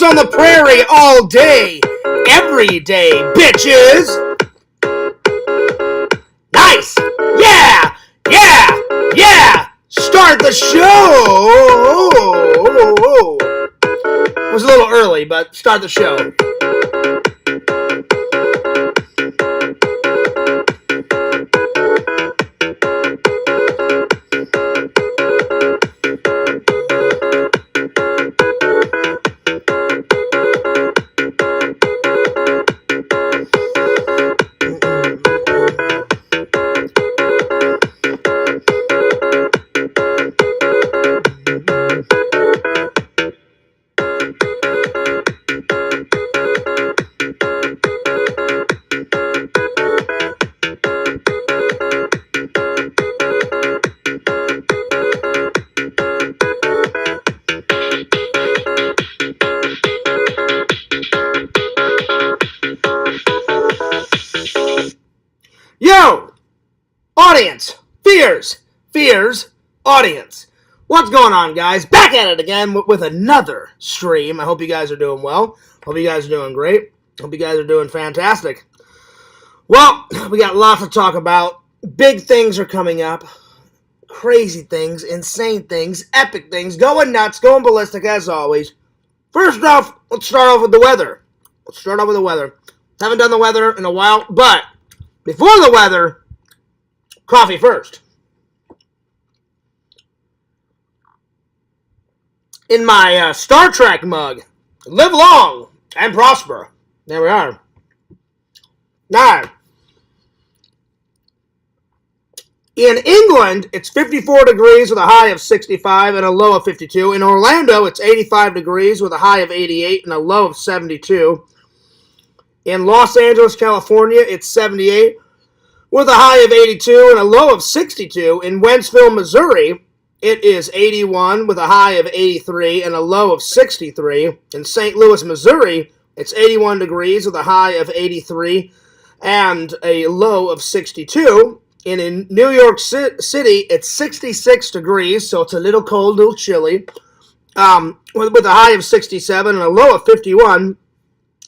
on the prairie all day, every day, bitches. Nice. Yeah. Yeah. Yeah. Start the show. It was a little early, but start the show. Yo! Audience! Fears! Audience! What's going on, guys? Back at it again with another stream. I hope you guys are doing well. Hope you guys are doing great. Hope you guys are doing fantastic. Well, we got lots to talk about. Big things are coming up. Crazy things, insane things, epic things, going nuts, going ballistic as always. First off, let's start off with the weather. Haven't done the weather in a while, but before the weather, coffee first. In my Star Trek mug, live long and prosper. There we are. Now, in England, it's 54 degrees with a high of 65 and a low of 52. In Orlando, it's 85 degrees with a high of 88 and a low of 72. In Los Angeles, California, it's 78 with a high of 82 and a low of 62. In Wentzville, Missouri, it is 81 with a high of 83 and a low of 63. In St. Louis, Missouri, it's 81 degrees with a high of 83 and a low of 62. And in New York City, it's 66 degrees, so it's a little cold, a little chilly, with a high of 67 and a low of 51.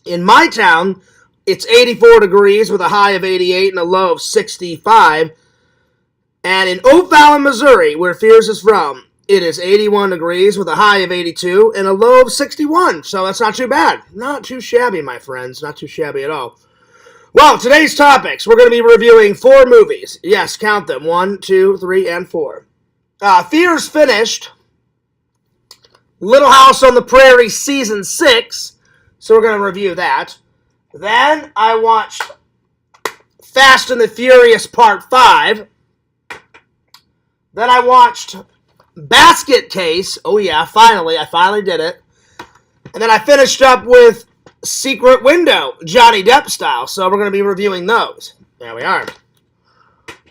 In my town, it's 84 degrees with a high of 88 and a low of 65. And in Oak Valley, Missouri, where Fears is from, it is 81 degrees with a high of 82 and a low of 61. So that's not too bad. Not too shabby, my friends. Not too shabby at all. Well, today's topics, we're going to be reviewing 4 movies. Yes, count them. 1, 2, 3, and 4. Fears finished Little House on the Prairie Season 6. So we're going to review that. Then I watched Fast and the Furious Part 5. Then I watched Basket Case. Oh yeah, I finally did it. And then I finished up with Secret Window, Johnny Depp style. So we're going to be reviewing those. There we are.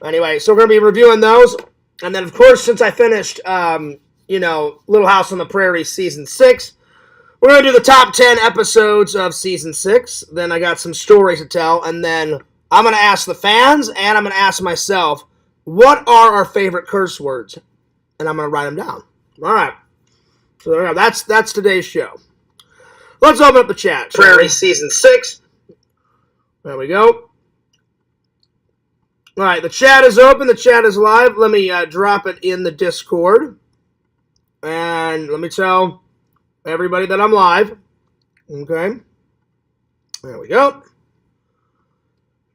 Anyway, so we're going to be reviewing those. And then, of course, since I finished, Little House on the Prairie Season 6, we're going to do the top 10 episodes of Season 6. Then I got some stories to tell. And then I'm going to ask the fans and I'm going to ask myself, what are our favorite curse words? And I'm going to write them down. All right. So there we go. That's today's show. Let's open up the chat. Prairie Season 6. There we go. All right, the chat is open. The chat is live. Let me drop it in the Discord. And let me tell everybody that I'm live. Okay. There we go.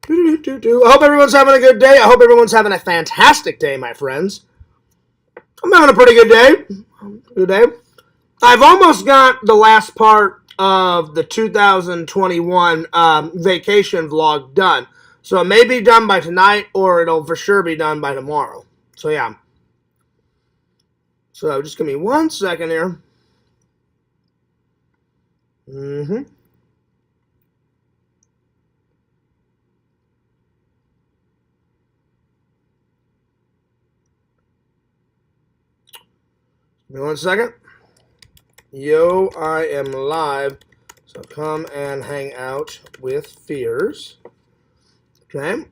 I hope everyone's having a good day. I hope everyone's having a fantastic day, my friends. I'm having a pretty good day. I've almost got the last part of the 2021 vacation vlog done. So it may be done by tonight, or it'll for sure be done by tomorrow. So yeah. So just give me 1 second here. Give me 1 second. Yo, I am live. So come and hang out with Fears. Okay.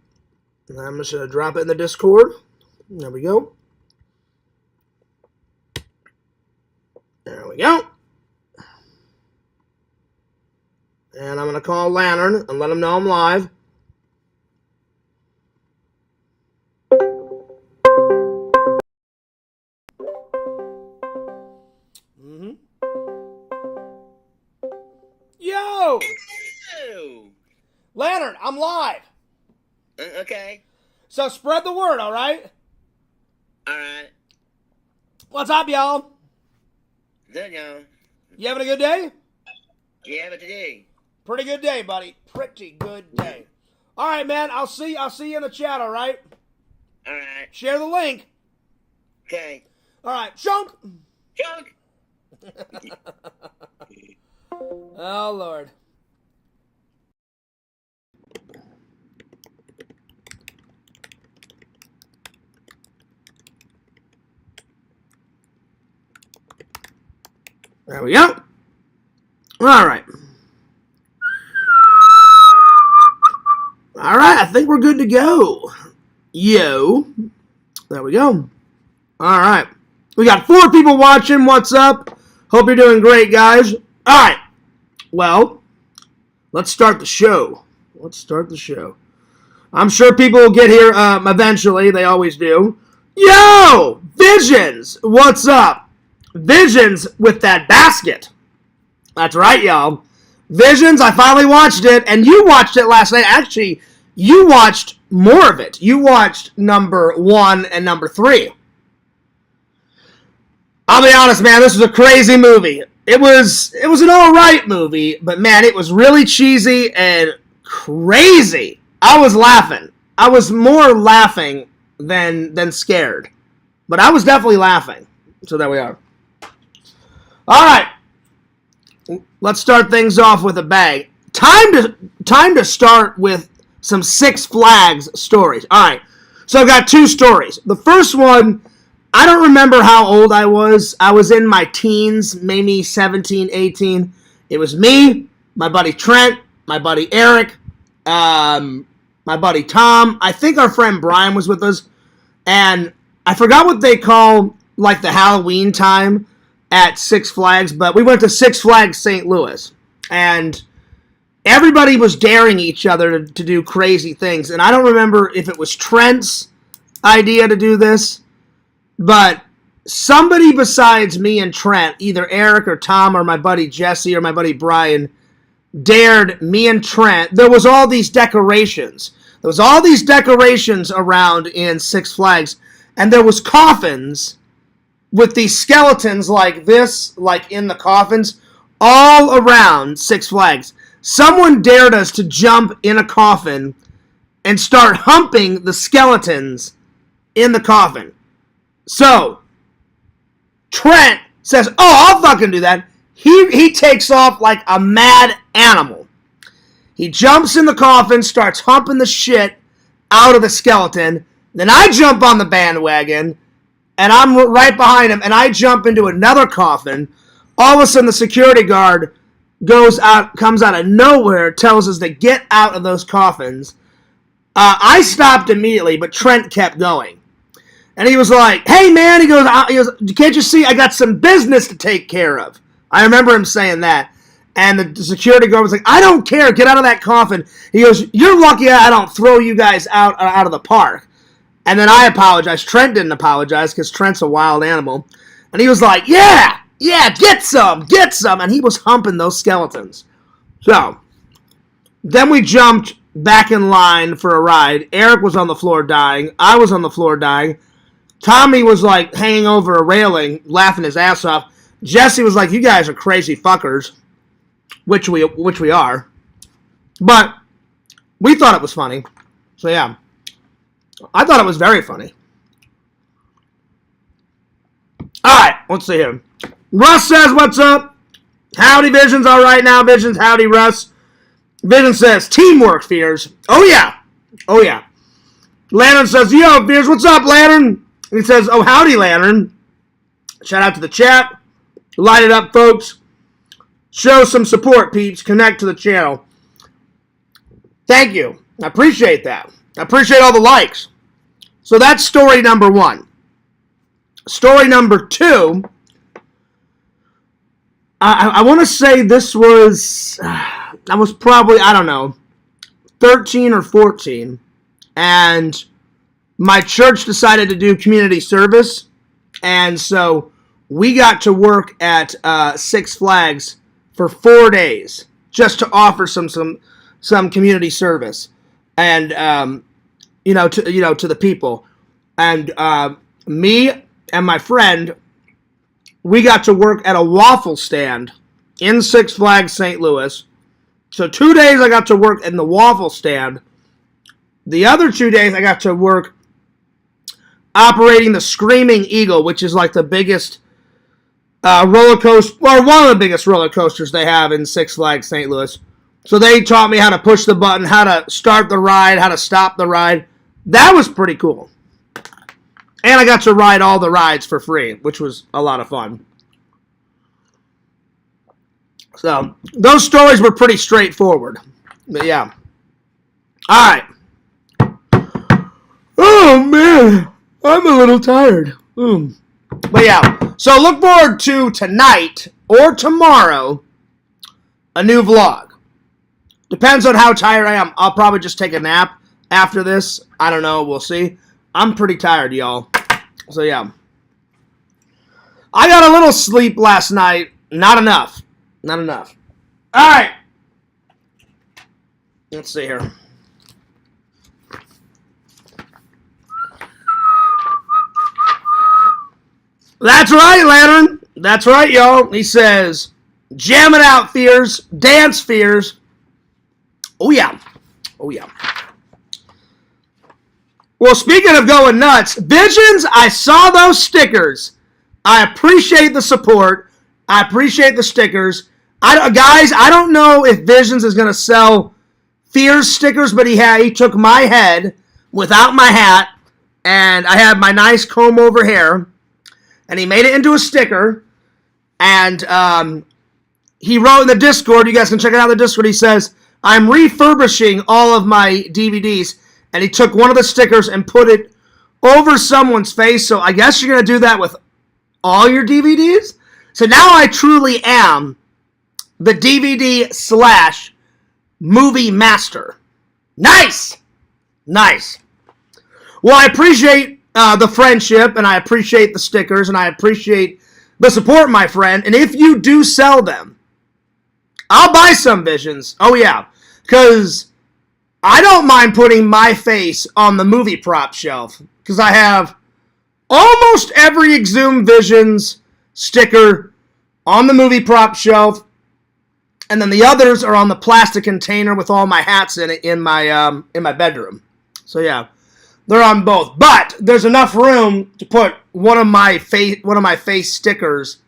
And I'm just going to drop it in the Discord. There we go. There we go. to call Lantern and let him know I'm live. Yo! Hello. Lantern, I'm live. Okay. So spread the word, all right? All right. What's up, y'all? Good, y'all. You having a good day? Yeah, but today. Pretty good day, buddy. Pretty good day. All right, man. I'll see you in the chat, all right? All right. Share the link. Okay. All right. Chunk. Chunk. Oh, Lord. There we go. All right. All right, I think we're good to go. Yo. There we go. All right. We got 4 people watching. What's up? Hope you're doing great, guys. All right. Well, let's start the show. I'm sure people will get here eventually. They always do. Yo! Visions! What's up? Visions with that basket. That's right, y'all. Visions, I finally watched it, and you watched it last night. Actually, you watched more of it. You watched number 1 and number 3. I'll be honest, man, this was a crazy movie. It was an alright movie, but man, it was really cheesy and crazy. I was laughing. I was more laughing than scared. But I was definitely laughing. So there we are. Alright. Let's start things off with a bang. Time to start with some 6Flags stories. Alright. So I've got 2 stories. The first one, I don't remember how old I was. I was in my teens, maybe 17, 18. It was me, my buddy Trent, my buddy Eric, my buddy Tom. I think our friend Brian was with us. And I forgot what they call like the Halloween time at 6Flags, but we went to 6Flags St. Louis. And everybody was daring each other to do crazy things. And I don't remember if it was Trent's idea to do this, but somebody besides me and Trent, either Eric or Tom or my buddy Jesse or my buddy Brian, dared me and Trent. There was all these decorations. Around in 6Flags, and there was coffins with these skeletons like this, like in the coffins, all around 6Flags. Someone dared us to jump in a coffin and start humping the skeletons in the coffin. So, Trent says, oh, I'll fucking do that. He takes off like a mad animal. He jumps in the coffin, starts humping the shit out of the skeleton. Then I jump on the bandwagon, and I'm right behind him, and I jump into another coffin. All of a sudden, the security guard comes out of nowhere, tells us to get out of those coffins. I stopped immediately, but Trent kept going. And he was like, hey, man, he goes, can't you see I got some business to take care of? I remember him saying that. And the security guard was like, I don't care, get out of that coffin. He goes, you're lucky I don't throw you guys out of the park. And then I apologized. Trent didn't apologize because Trent's a wild animal. And he was like, yeah, get some. And he was humping those skeletons. So, then we jumped back in line for a ride. Eric was on the floor dying. I was on the floor dying. Tommy was like hanging over a railing, laughing his ass off. Jesse was like, you guys are crazy fuckers. Which we are. But we thought it was funny. So yeah. I thought it was very funny. Alright, let's see here. Russ says, what's up? Howdy, Visions. All right now, Visions. Howdy, Russ. Vision says, teamwork, Fears. Oh, yeah. Lantern says, yo, Fears, what's up, Lantern? And he says, oh, howdy, Lantern. Shout out to the chat. Light it up, folks. Show some support, peeps. Connect to the channel. Thank you. I appreciate that. I appreciate all the likes. So that's story number 1. Story number 2. I want to say this was I was probably, I don't know, 13 or 14. And my church decided to do community service. And so we got to work at 6Flags for 4 days just to offer some community service, and to the people. And me and my friend, we got to work at a waffle stand in 6Flags St. Louis. So 2 days I got to work in the waffle stand. The other 2 days I got to work operating the Screaming Eagle, which is like the biggest roller coaster, or one of the biggest roller coasters they have in 6Flags St. Louis. So they taught me how to push the button, how to start the ride, how to stop the ride. That was pretty cool. And I got to ride all the rides for free, which was a lot of fun. So those stories were pretty straightforward. But yeah. All right. Oh, man. I'm a little tired. But yeah. So look forward to tonight or tomorrow a new vlog. Depends on how tired I am. I'll probably just take a nap after this. I don't know. We'll see. I'm pretty tired, y'all. So yeah. I got a little sleep last night. Not enough. Not enough. All right. Let's see here. That's right, Lantern. That's right, y'all. He says, jam it out, fears. Dance, fears. Oh, yeah. Oh, yeah. Well, speaking of going nuts, Visions, I saw those stickers. I appreciate the support. I appreciate the stickers. Guys, I don't know if Visions is going to sell Fears stickers, but he took my head without my hat, and I have my nice comb-over hair, and he made it into a sticker, and he wrote in the Discord, you guys can check it out in the Discord, he says, I'm refurbishing all of my DVDs, and he took one of the stickers and put it over someone's face, so I guess you're going to do that with all your DVDs? So now I truly am the DVD/movie master. Nice! Nice. Well, I appreciate the friendship, and I appreciate the stickers, and I appreciate the support, my friend, and if you do sell them, I'll buy some, Visions. Oh, yeah. Because I don't mind putting my face on the movie prop shelf. Because I have almost every Exhumed Visions sticker on the movie prop shelf. And then the others are on the plastic container with all my hats in it in my bedroom. So, yeah. They're on both. But there's enough room to put one of my face stickers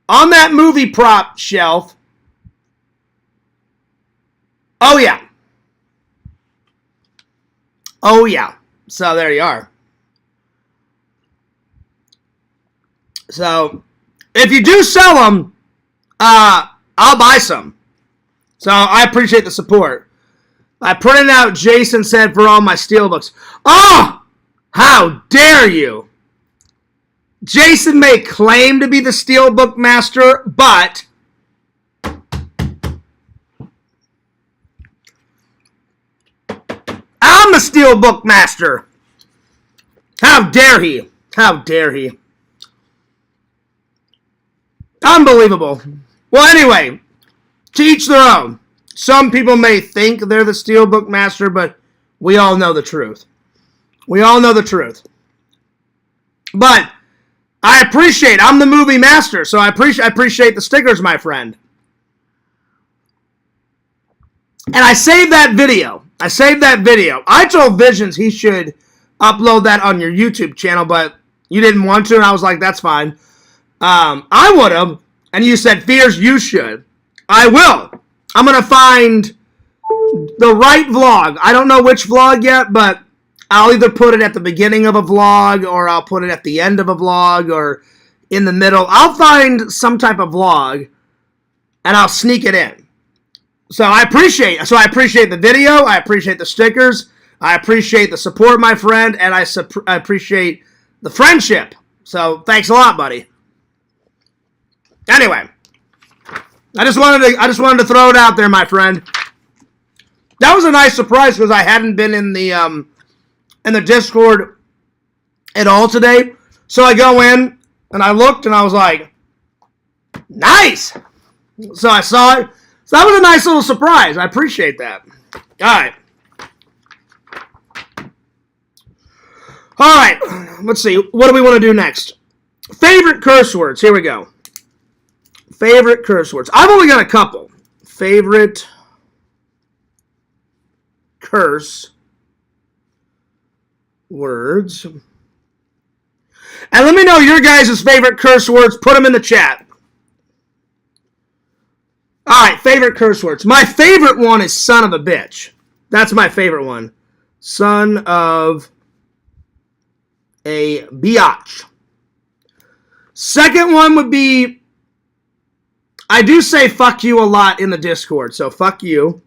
on that movie prop shelf. Oh, yeah. Oh, yeah. So, there you are. So, if you do sell them, I'll buy some. So, I appreciate the support. I printed out Jason said for all my steelbooks. Oh! How dare you! Jason may claim to be the steelbook master, but I'm the steelbook master. How dare he? How dare he? Unbelievable. Well, anyway, to each their own. Some people may think they're the steelbook master, but we all know the truth. We all know the truth. But I appreciate, I'm the movie master, so I appreciate the stickers, my friend. And I saved that video. I told Visions he should upload that on your YouTube channel, but you didn't want to, and I was like, that's fine. I would have, and you said, Fears, you should. I will. I'm going to find the right vlog. I don't know which vlog yet, but I'll either put it at the beginning of a vlog, or I'll put it at the end of a vlog, or in the middle. I'll find some type of vlog, and I'll sneak it in. So I appreciate the video, I appreciate the stickers, I appreciate the support, my friend, and I appreciate the friendship. So thanks a lot, buddy. Anyway, I just wanted to throw it out there, my friend. That was a nice surprise because I hadn't been in the Discord at all today. So I go in and I looked and I was like, nice. So I saw it. So that was a nice little surprise. I appreciate that. All right. Let's see. What do we want to do next? Favorite curse words. Here we go. Favorite curse words. I've only got a couple. Favorite curse words. And let me know your guys' favorite curse words. Put them in the chat. All right, favorite curse words. My favorite one is son of a bitch. That's my favorite one. Son of a biatch. Second one would be, I do say fuck you a lot in the Discord, so fuck you.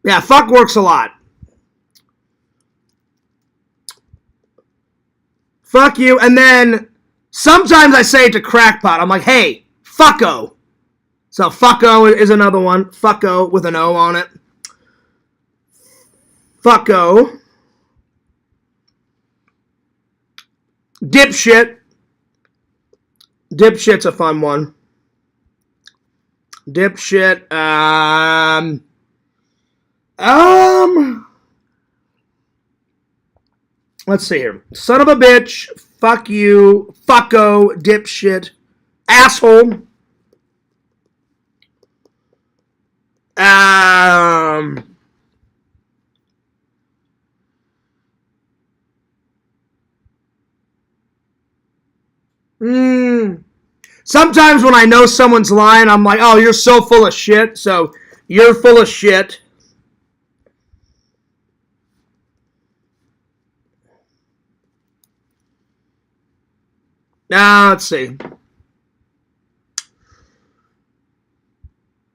Yeah, fuck works a lot. Fuck you, and then sometimes I say it to crackpot. I'm like, hey, fucko. So fucko is another one. Fucko with an O on it. Fucko. Dipshit. Dipshit's a fun one. Dipshit. Let's see here. Son of a bitch. Fuck you. Fucko. Dipshit. Asshole. Sometimes when I know someone's lying, I'm like, oh, you're so full of shit. So, you're full of shit. Now, let's see.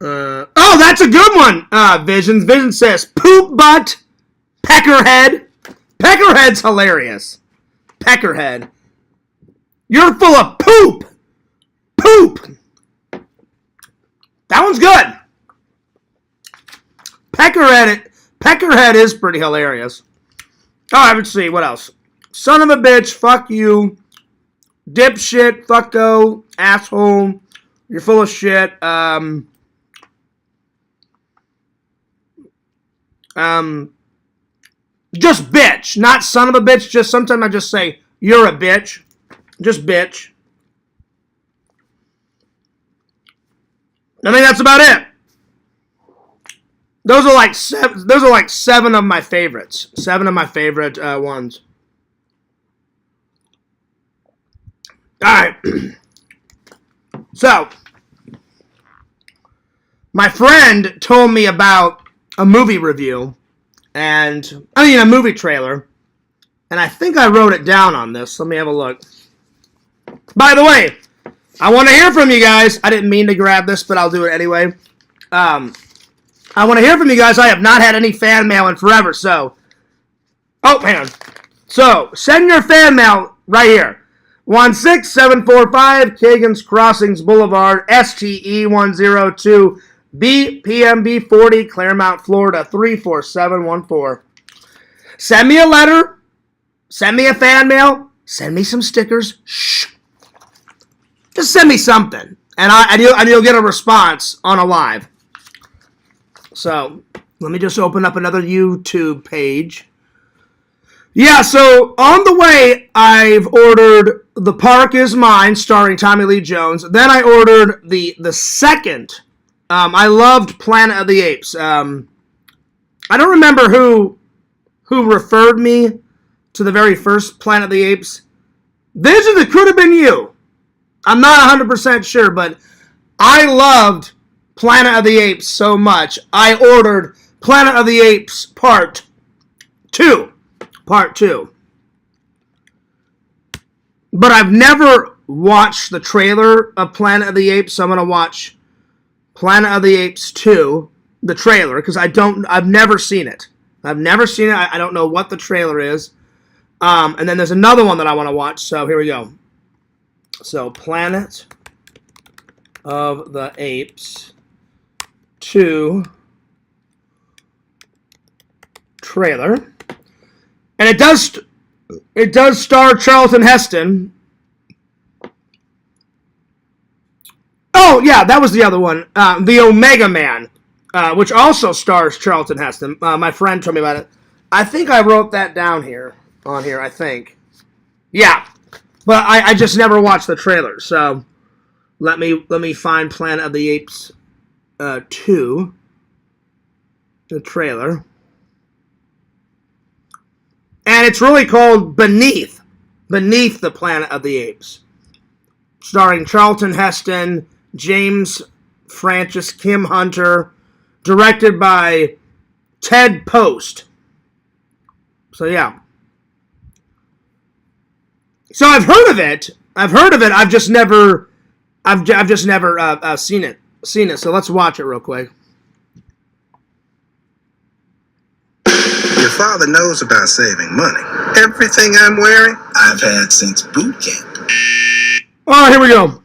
Oh, that's a good one. Visions. Vision says, poop butt, peckerhead. Peckerhead's hilarious. Peckerhead. You're full of poop. Poop. That one's good. Peckerhead is pretty hilarious. All right, let's see. What else? Son of a bitch. Fuck you. Dipshit. Fucko. Asshole. You're full of shit. Just bitch. Not son of a bitch. Just sometimes I just say, you're a bitch. Just bitch. I think that's about it. Those are like seven of my favorites. 7 of my favorite ones. All right. So, my friend told me about a movie review, a movie trailer, and I think I wrote it down on this. Let me have a look. By the way, I want to hear from you guys. I didn't mean to grab this, but I'll do it anyway. I want to hear from you guys. I have not had any fan mail in forever, so. Oh, hang on. So, send your fan mail right here. 16745 Kagan's Crossings Boulevard, STE 102 BPMB 40, Claremont, Florida 34714. Send me a letter. Send me a fan mail. Send me some stickers. Shh. Just send me something, and you'll get a response on a live. So, let me just open up another YouTube page. Yeah, so on the way, I've ordered The Park Is Mine, starring Tommy Lee Jones. Then I ordered the second. I loved Planet of the Apes. I don't remember who referred me to the very first Planet of the Apes. Vision, it could have been you. I'm not 100% sure, but I loved Planet of the Apes so much. I ordered Planet of the Apes Part 2. Part 2. But I've never watched the trailer of Planet of the Apes, so I'm going to watch Planet of the Apes 2, the trailer, because I've never seen it. I've never seen it. I don't know what the trailer is. And then there's another one that I want to watch, so here we go. So, Planet of the Apes 2 trailer. And it does star Charlton Heston. Oh, yeah, that was the other one. The Omega Man, which also stars Charlton Heston. My friend told me about it. I think I wrote that down here, I think. Yeah, but I just never watched the trailer, so let me find Planet of the Apes 2, the trailer. And it's really called Beneath the Planet of the Apes, starring Charlton Heston, James Francis, Kim Hunter, directed by Ted Post. So yeah. So I've heard of it. I've just never seen it. So let's watch it real quick. Your father knows about saving money. Everything I'm wearing, I've had since boot camp. Oh, here we go.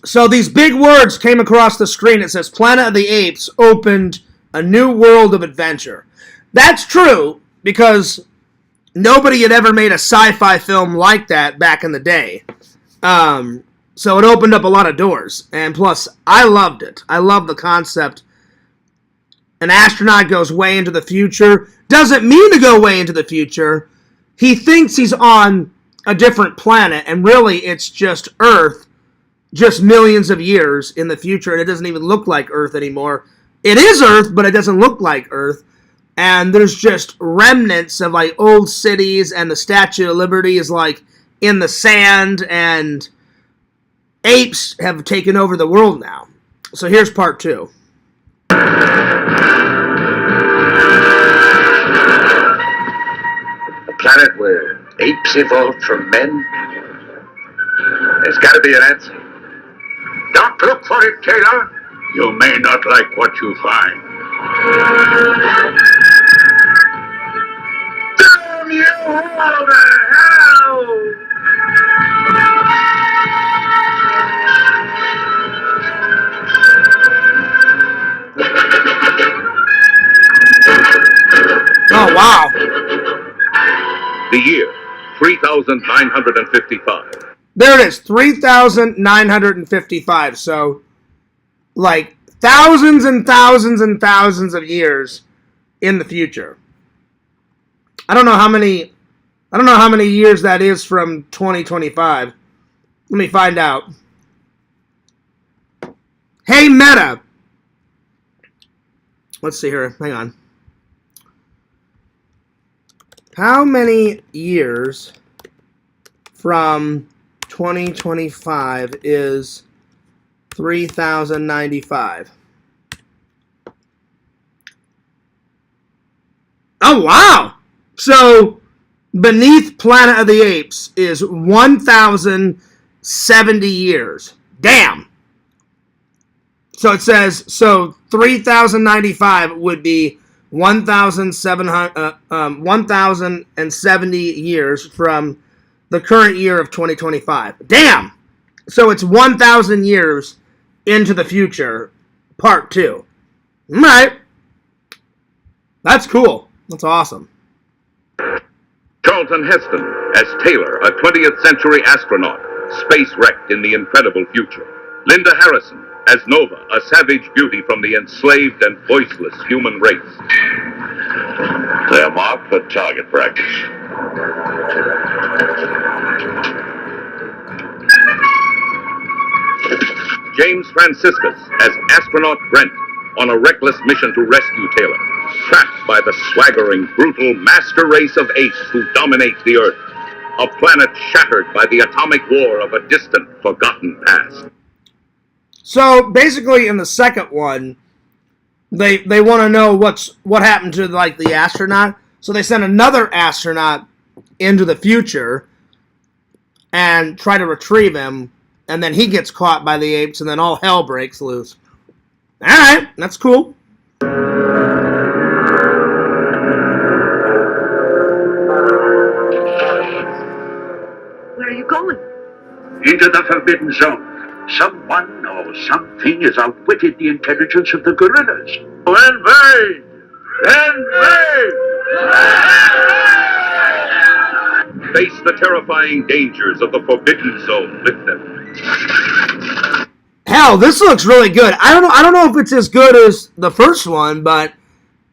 So these big words came across the screen. It says, Planet of the Apes opened a new world of adventure. That's true, because nobody had ever made a sci-fi film like that back in the day. So it opened up a lot of doors. And plus, I loved it. I love the concept. An astronaut goes way into the future. Doesn't mean to go way into the future. He thinks he's on a different planet, and really it's just Earth, just millions of years in the future, and it doesn't even look like Earth anymore. It is Earth, but it doesn't look like Earth. And there's just remnants of like old cities, and the Statue of Liberty is like in the sand, and apes have taken over the world now. So here's part 2. A planet where apes evolved from men? There's got to be an answer. Don't look for it, Taylor. You may not like what you find. Damn you all to hell! Oh, wow. The year, 3,955. There it is, 3,955. So, like, thousands and thousands and thousands of years in the future. I don't know how many years that is from 2025. Let me find out. Hey, Meta. Let's see here. Hang on. How many years from 2025 is 3,095? Oh, wow! So, Beneath Planet of the Apes is 1,070 years. Damn! So it says, 3,095 would be 1,070 years from the current year of 2025. Damn! So it's 1,000 years into the future, part 2. All right. That's cool. That's awesome. Charlton Heston as Taylor, a 20th century astronaut, space-wrecked in the incredible future. Linda Harrison as Nova, a savage beauty from the enslaved and voiceless human race. They're marked for target practice. James Franciscus as astronaut Brent on a reckless mission to rescue Taylor, trapped by the swaggering, brutal master race of apes who dominate the Earth, a planet shattered by the atomic war of a distant, forgotten past. So basically, in the second one, they want to know what happened to like the astronaut. So they send another astronaut into the future and try to retrieve him, and then he gets caught by the apes, and then all hell breaks loose. All right, that's cool. Where are you going? Into the Forbidden Zone. Someone or something has outwitted the intelligence of the gorillas. Invade! Invade! Face the terrifying dangers of the Forbidden Zone with them. Hell, this looks really good. I don't know if it's as good as the first one, but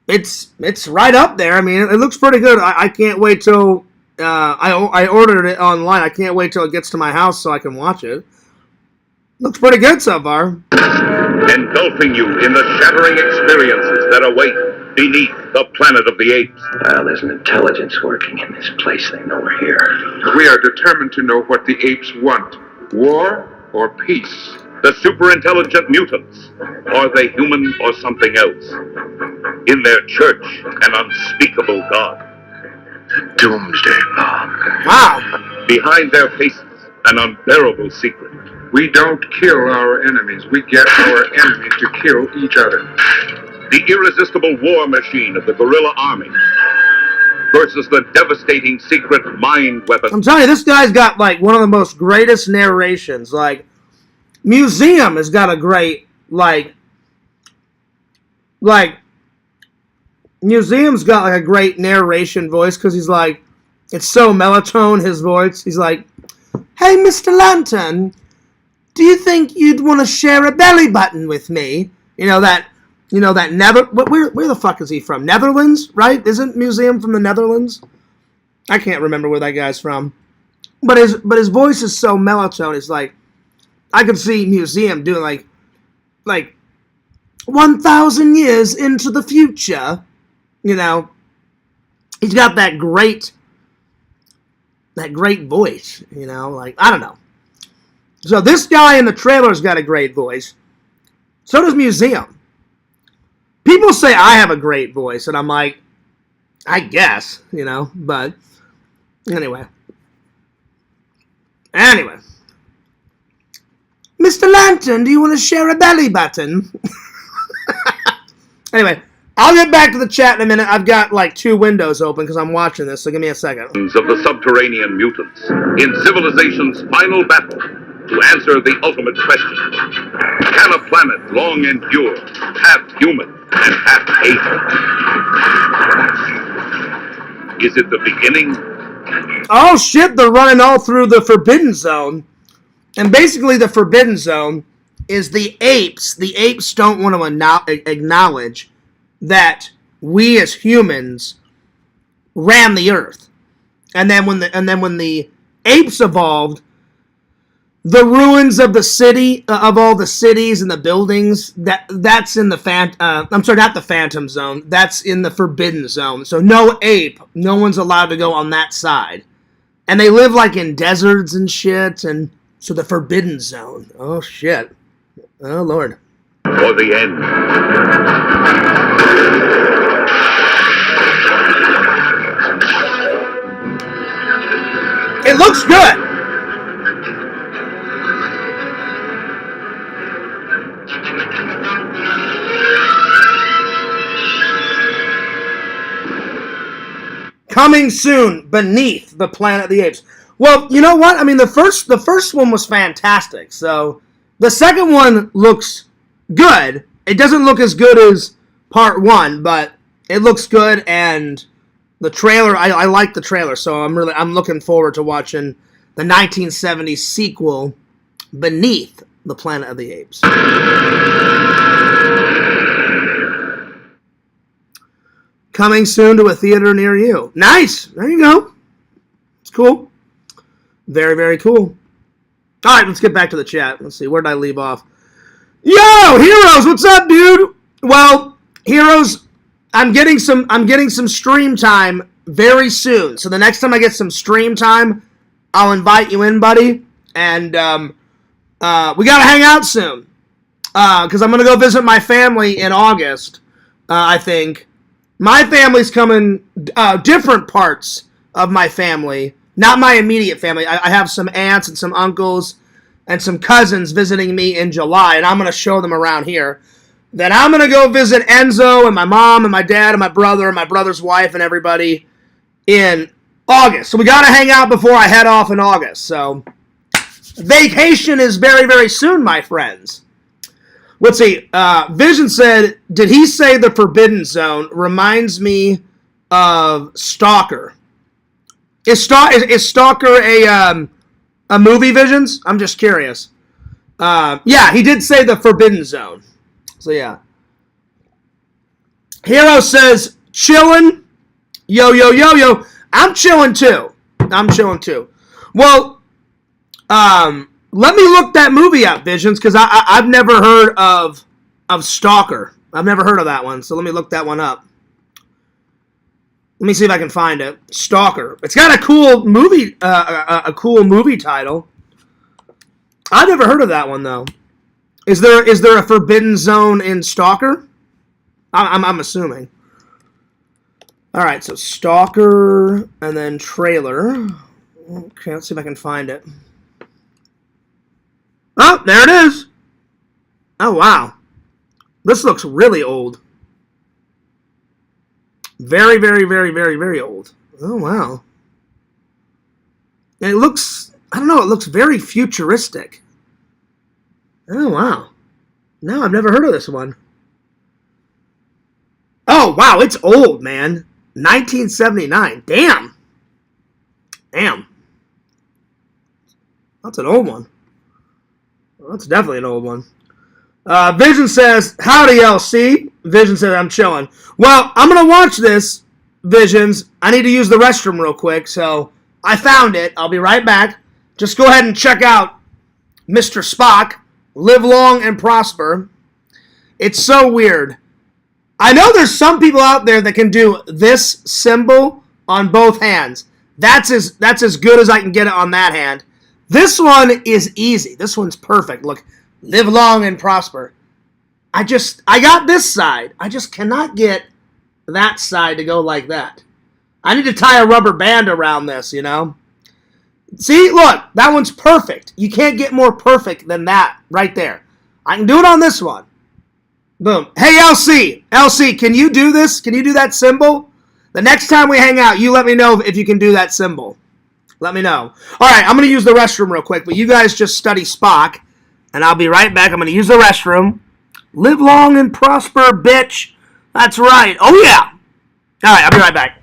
it's right up there. I mean, it looks pretty good. I can't wait till I ordered it online. I can't wait till it gets to my house so I can watch it. Looks pretty good so far. Engulfing you in the shattering experiences that await beneath the planet of the apes. Well, there's an intelligence working in this place. They know we're here. We are determined to know what the apes want. War or peace? The superintelligent mutants. Are they human or something else? In their church, an unspeakable god. Doomsday bomb. Wow. Behind their faces, an unbearable secret. We don't kill our enemies. We get our enemies to kill each other. The irresistible war machine of the guerrilla army versus the devastating secret mind weapon. I'm telling you, this guy's got like one of the most greatest narrations. Like, Museum has got a great Museum's got like a great narration voice because he's like, it's so melatonin, his voice. He's like, "Hey, Mr. Lantern, do you think you'd want to share a belly button with me?" You know that where the fuck is he from? Netherlands, right? Isn't Museum from the Netherlands? I can't remember where that guy's from. But his voice is so melatonin. It's like, I could see Museum doing like 1,000 years into the future. You know, he's got that great voice. You know, like, I don't know. So this guy in the trailer's got a great voice. So does Museum. People say I have a great voice, and I'm like, I guess, you know, but anyway. Mr. Lantern, do you want to share a belly button? Anyway, I'll get back to the chat in a minute. I've got like 2 windows open because I'm watching this, so give me a second. Of the subterranean mutants in civilization's final battle to answer the ultimate question. Can a planet long endure, half human and half ape? Is it the beginning? Oh shit, they're running all through the Forbidden Zone. And basically the Forbidden Zone is the apes. The apes don't want to acknowledge that we as humans ran the earth. And then when the apes evolved, the ruins of the city, of all the cities and the buildings, that's in the I'm sorry, not the Phantom Zone. That's in the Forbidden Zone. So no one's allowed to go on that side. And they live like in deserts and shit, and so the Forbidden Zone. Oh shit. Oh Lord. For the end. It looks good. Coming soon, Beneath the Planet of the Apes. Well, you know what? I mean, the first one was fantastic. So the second one looks good. It doesn't look as good as part 1, but it looks good. And the trailer, I like the trailer. So I'm looking forward to watching the 1970s sequel, Beneath the Planet of the Apes. Coming soon to a theater near you. Nice. There you go. It's cool. Very, very cool. All right, let's get back to the chat. Let's see. Where did I leave off? Yo, Heroes, what's up, dude? Well, Heroes, I'm getting some stream time very soon. So the next time I get some stream time, I'll invite you in, buddy. And we got to hang out soon. Because I'm going to go visit my family in August, I think. My family's coming, different parts of my family, not my immediate family. I have some aunts and some uncles and some cousins visiting me in July, and I'm going to show them around here. Then I'm going to go visit Enzo and my mom and my dad and my brother and my brother's wife and everybody in August. So we got to hang out before I head off in August. So vacation is very, very soon, my friends. Let's see. Vision said, did he say the Forbidden Zone reminds me of Stalker? Is Stalker a movie, Visions? I'm just curious. Yeah, he did say the Forbidden Zone. So, yeah. Hero says, chillin'. Yo, yo, yo, yo. I'm chillin' too. Well, let me look that movie up, Visions, because I've never heard of Stalker. I've never heard of that one, so let me look that one up. Let me see if I can find it. Stalker. It's got a cool movie, title. I've never heard of that one though. Is there a Forbidden Zone in Stalker? I'm assuming. All right, so Stalker and then trailer. Okay, let's see if I can find it. Oh, there it is. Oh, wow. This looks really old. Very, very, very, very, very old. Oh, wow. And it looks, I don't know, it looks very futuristic. Oh, wow. No, I've never heard of this one. Oh, wow, it's old, man. 1979. Damn. That's an old one. That's definitely an old one. Vision says, howdy, LC. Vision says, I'm chilling. Well, I'm going to watch this, Visions. I need to use the restroom real quick, so I found it. I'll be right back. Just go ahead and check out Mr. Spock. Live long and prosper. It's so weird. I know there's some people out there that can do this symbol on both hands. That's as good as I can get it on that hand. This one is easy. This one's perfect. Look, live long and prosper. I got this side. I just cannot get that side to go like that. I need to tie a rubber band around this, you know? See, look, that one's perfect. You can't get more perfect than that right there. I can do it on this one. Boom. Hey, LC. LC, can you do this? Can you do that symbol? The next time we hang out, you let me know if you can do that symbol. Let me know. All right, I'm going to use the restroom real quick, but you guys just study Spock, and I'll be right back. I'm going to use the restroom. Live long and prosper, bitch. That's right. Oh, yeah. All right, I'll be right back.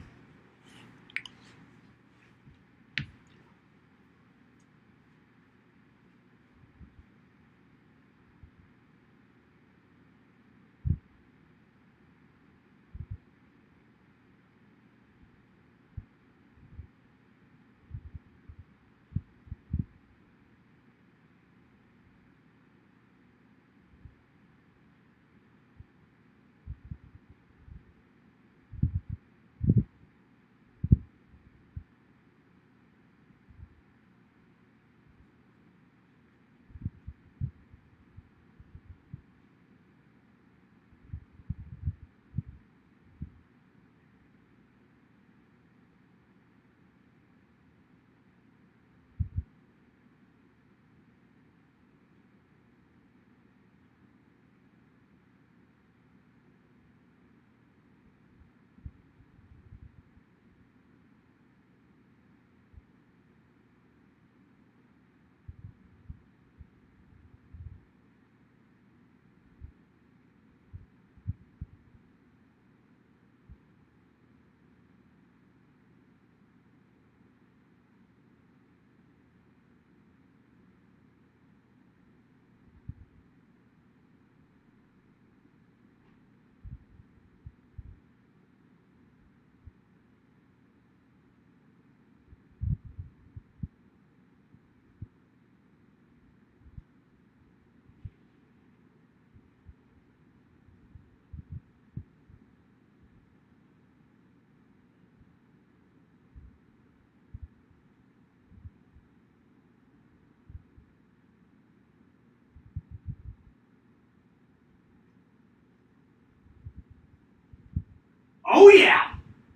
Oh, yeah.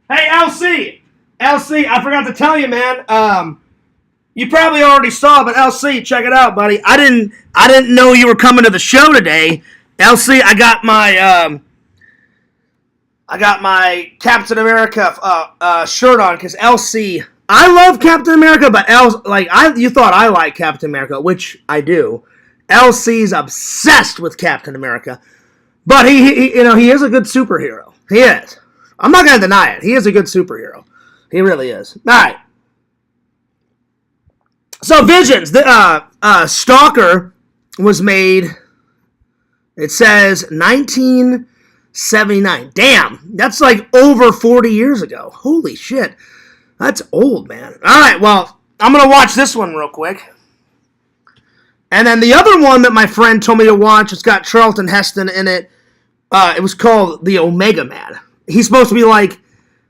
Hey, LC. LC, I forgot to tell you, man. You probably already saw, but LC, check it out, buddy. I didn't know you were coming to the show today. LC, I got my Captain America shirt on because LC, I love Captain America, but you thought I liked Captain America, which I do. LC's obsessed with Captain America, but he is a good superhero. He is. I'm not gonna deny it. He is a good superhero. He really is. All right. So Visions, the Stalker was made. It says 1979. Damn, that's like over 40 years ago. Holy shit. That's old, man. All right, well, I'm going to watch this one real quick. And then the other one that my friend told me to watch, it's got Charlton Heston in it. It was called The Omega Man. He's supposed to be like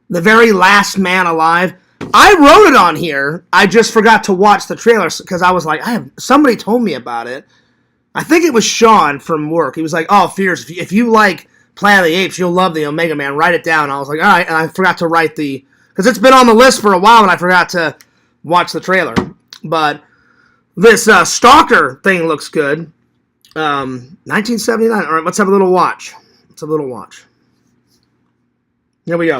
the very last man alive. I wrote it on here. I just forgot to watch the trailer because I was like, somebody told me about it. I think it was Sean from work. He was like, oh, Fierce, if you like Planet of the Apes, you'll love The Omega Man. Write it down. I was like, all right. And I forgot to write because it's been on the list for a while and I forgot to watch the trailer. But this Stalker thing looks good. 1979. All right, let's have a little watch. Here we go.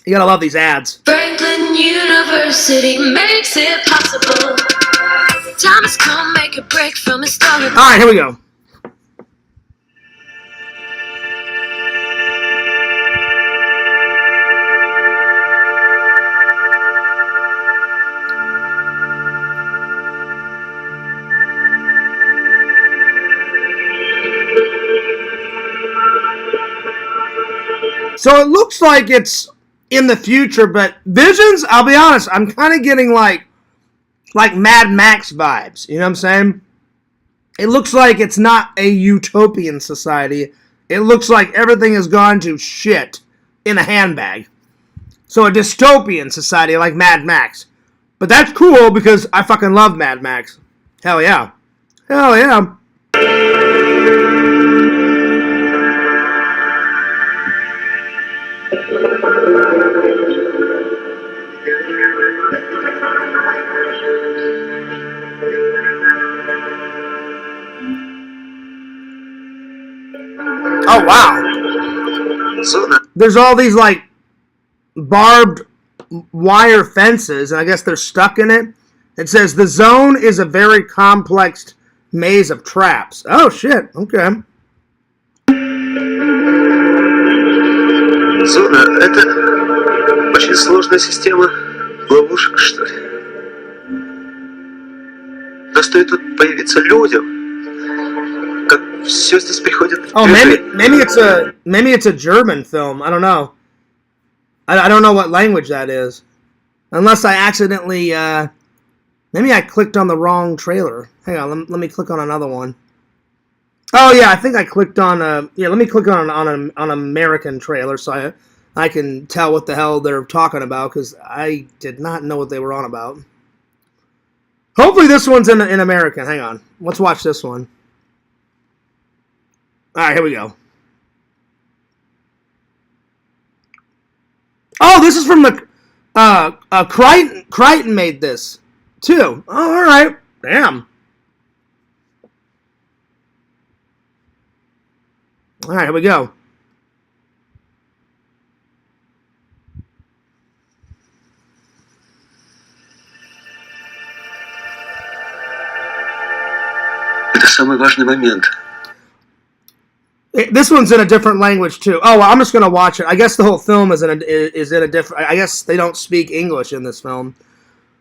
You gotta love these ads. Franklin University makes it possible. Time has come, make a break from a story. All right, here we go. So it looks like it's in the future, but Visions, I'll be honest, I'm kind of getting like Mad Max vibes. You know what I'm saying? It looks like it's not a utopian society. It looks like everything has gone to shit in a handbag. So a dystopian society like Mad Max. But that's cool because I fucking love Mad Max. Hell yeah. Hell yeah. Oh, wow. There's all these, like, barbed wire fences, and I guess they're stuck in it. It says, the zone is a very complex maze of traps. Oh, shit. Okay. Зона — это очень сложная система ловушек, что ли. Да стоит тут появиться людям, как все здесь приходит в движение. Oh, maybe it's a German film. I don't know. I don't know what language that is. Unless I accidentally, maybe I clicked on the wrong trailer. Hang on, let me click on another one. Oh yeah, I think I clicked on let me click on an American trailer so I can tell what the hell they're talking about because I did not know what they were on about. Hopefully this one's in American. Hang on, let's watch this one. All right, here we go. Oh, this is from the Crichton made this too. Oh, all right, damn. All right, here we go. Это самый важный момент. This one's in a different language too. Oh, well, I'm just gonna watch it. I guess the whole film is in a different. I guess they don't speak English in this film.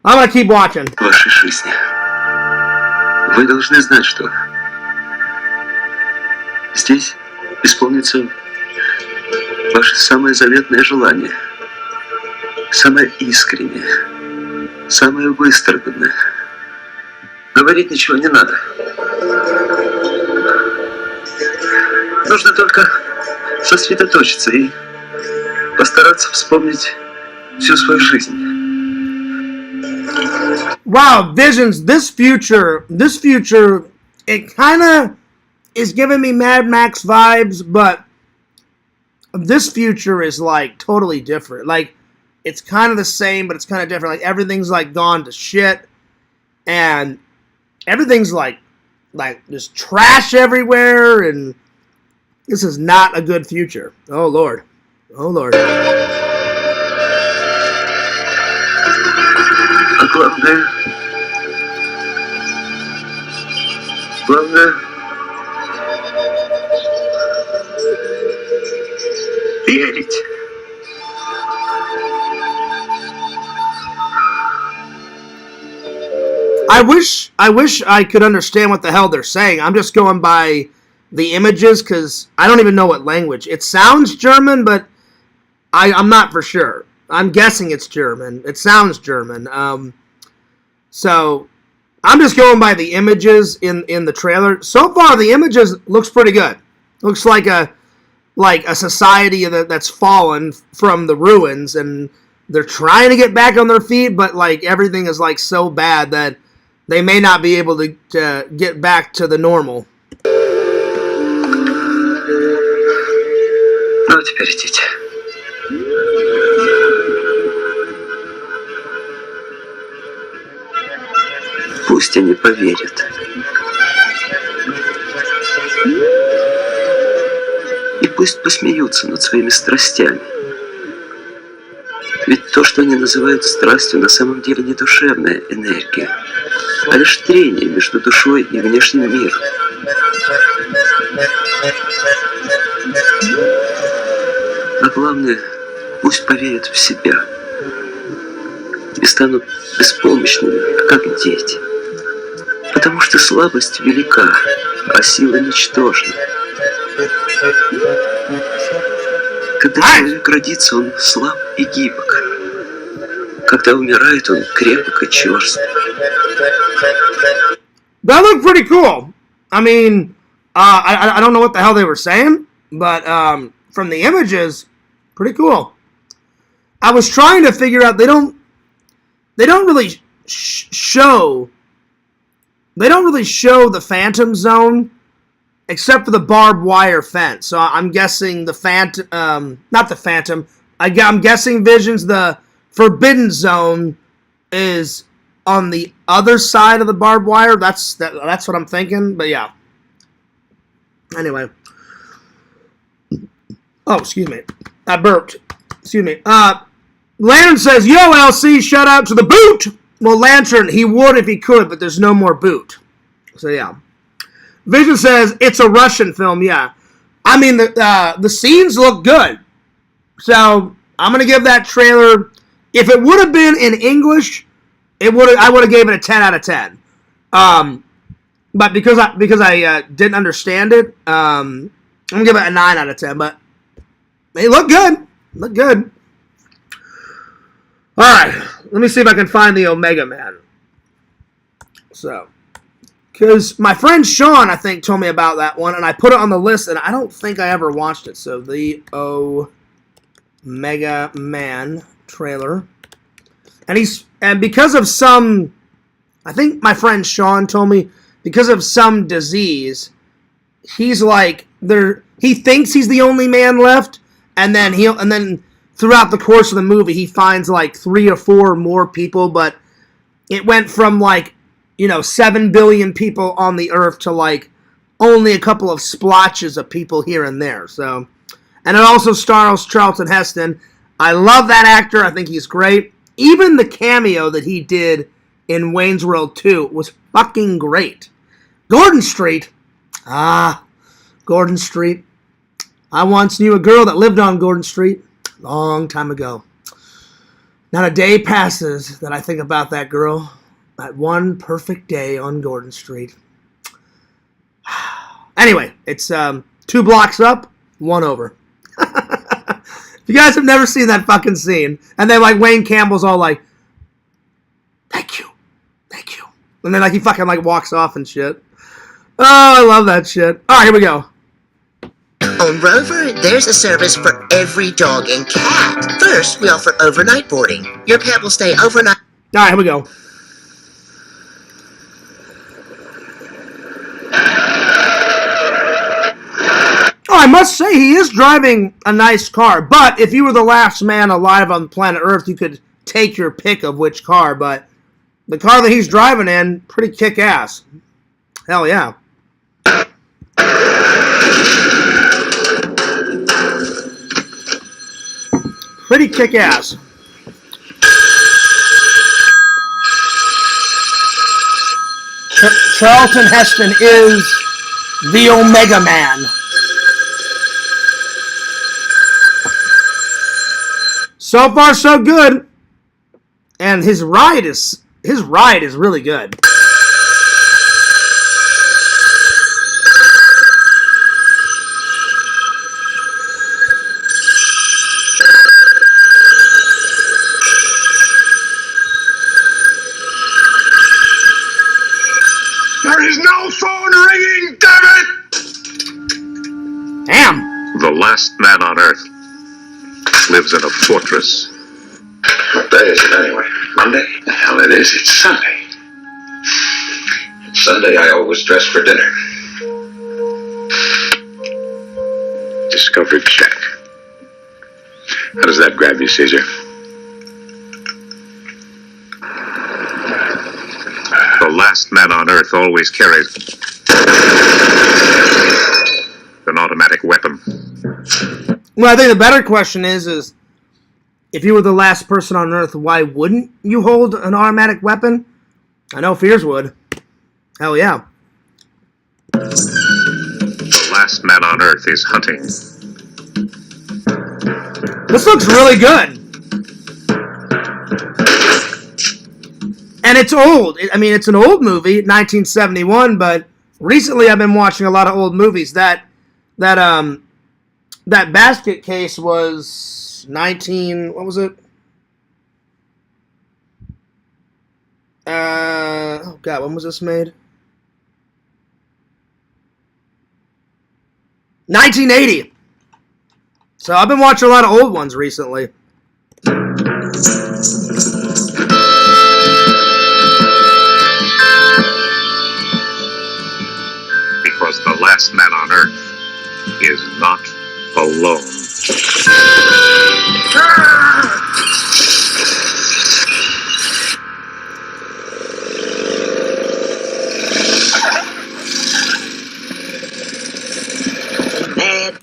I'm gonna keep watching. В вашей жизни. Вы должны знать, что здесь исполнится ваше самое заветное желание, самое искреннее, самое выстраданное. Говорить ничего не надо. Нужно только сосредоточиться и постараться вспомнить всю свою жизнь. Wow, Visions, this future, it kind of is giving me Mad Max vibes, but this future is like totally different. Like, it's kind of the same, but it's kind of different. Like, everything's like gone to shit, and everything's like just trash everywhere, and This is not a good future. Oh, Lord. Oh, Lord. А главное, верить. I wish I could understand what the hell they're saying. I'm just going by the images because I don't even know what language. It sounds German, but I'm not for sure. I'm guessing it's German. It sounds German. So I'm just going by the images in the trailer. So far, the images looks pretty good. Looks like a society that's fallen from the ruins, and they're trying to get back on their feet, but like everything is like so bad that they may not be able to get back to the normal. Ну, а теперь идите. Пусть они поверят. И пусть посмеются над своими страстями. Ведь то, что они называют страстью, на самом деле не душевная энергия, а лишь трение между душой и внешним миром. А главное, пусть поверят в себя и станут беспомощными, как дети. Потому что слабость велика, а сила ничтожна. Когда человек родится, он слаб и гибок. Когда умирает, он крепок и черст. That looked pretty cool. I mean, I don't know what the hell they were saying, but from the images, pretty cool. I was trying to figure out they don't really show the Phantom Zone except for the barbed wire fence. So I'm guessing the Phantom, not the Phantom. I'm guessing Vision's the Forbidden Zone is on the other side of the barbed wire. That's what I'm thinking. But yeah. Anyway. Oh, excuse me. I burped. Excuse me. Lantern says, "Yo, LC, shout out to the boot." Well, Lantern, he would if he could, but there's no more boot. So yeah. Vision says it's a Russian film. Yeah. I mean the scenes look good. So I'm gonna give that trailer. If it would have been in English, I would have gave it a 10 out of 10. But because I didn't understand it, I'm gonna give it a 9 out of 10. But they look good. Look good. All right, let me see if I can find the Omega Man. So, because my friend Sean, I think, told me about that one, and I put it on the list, and I don't think I ever watched it. So the Omega Man trailer, and because of some, I think my friend Sean told me because of some disease, he's like he thinks he's the only man left, and then throughout the course of the movie he finds like 3 or 4 more people, but it went from 7 billion people on the earth to like only a couple of splotches of people here and there. So, and it also stars Charlton Heston. I love that actor. I think he's great. Even the cameo that he did in Wayne's World 2 was fucking great. Gordon Street. Gordon Street. I once knew a girl that lived on Gordon Street a long time ago. Not a day passes that I think about that girl. That one perfect day on Gordon Street. Anyway, it's 2 blocks up, 1 over. If you guys have never seen that fucking scene, and then Wayne Campbell's all like, thank you. And then he fucking walks off and shit. Oh, I love that shit. All right, here we go. On Rover, there's a service for every dog and cat. First, we offer overnight boarding. Your pet will stay overnight. All right, here we go. Oh, I must say, he is driving a nice car. But if you were the last man alive on planet Earth, you could take your pick of which car. But the car that he's driving in, pretty kick-ass. Hell yeah. Pretty kick-ass. Charlton Heston is the Omega Man. So far, so good. And his ride is really good. There is no phone ringing, damn it! Damn. The last man on Earth lives in a fortress. What day is it anyway? Monday? The hell it is, it's Sunday. Sunday I always dress for dinner. Discovered check. How does that grab you, Caesar? The last man on Earth always carries an automatic weapon. Well, I think the better question is if you were the last person on Earth, why wouldn't you hold an automatic weapon? I know Fears would. Hell yeah. The last man on Earth is hunting. This looks really good. And it's old. I mean, it's an old movie, 1971, but recently I've been watching a lot of old movies. That basket case was what was it? Oh God, when was this made? 1980. So I've been watching a lot of old ones recently. Because the last man on Earth is not alone.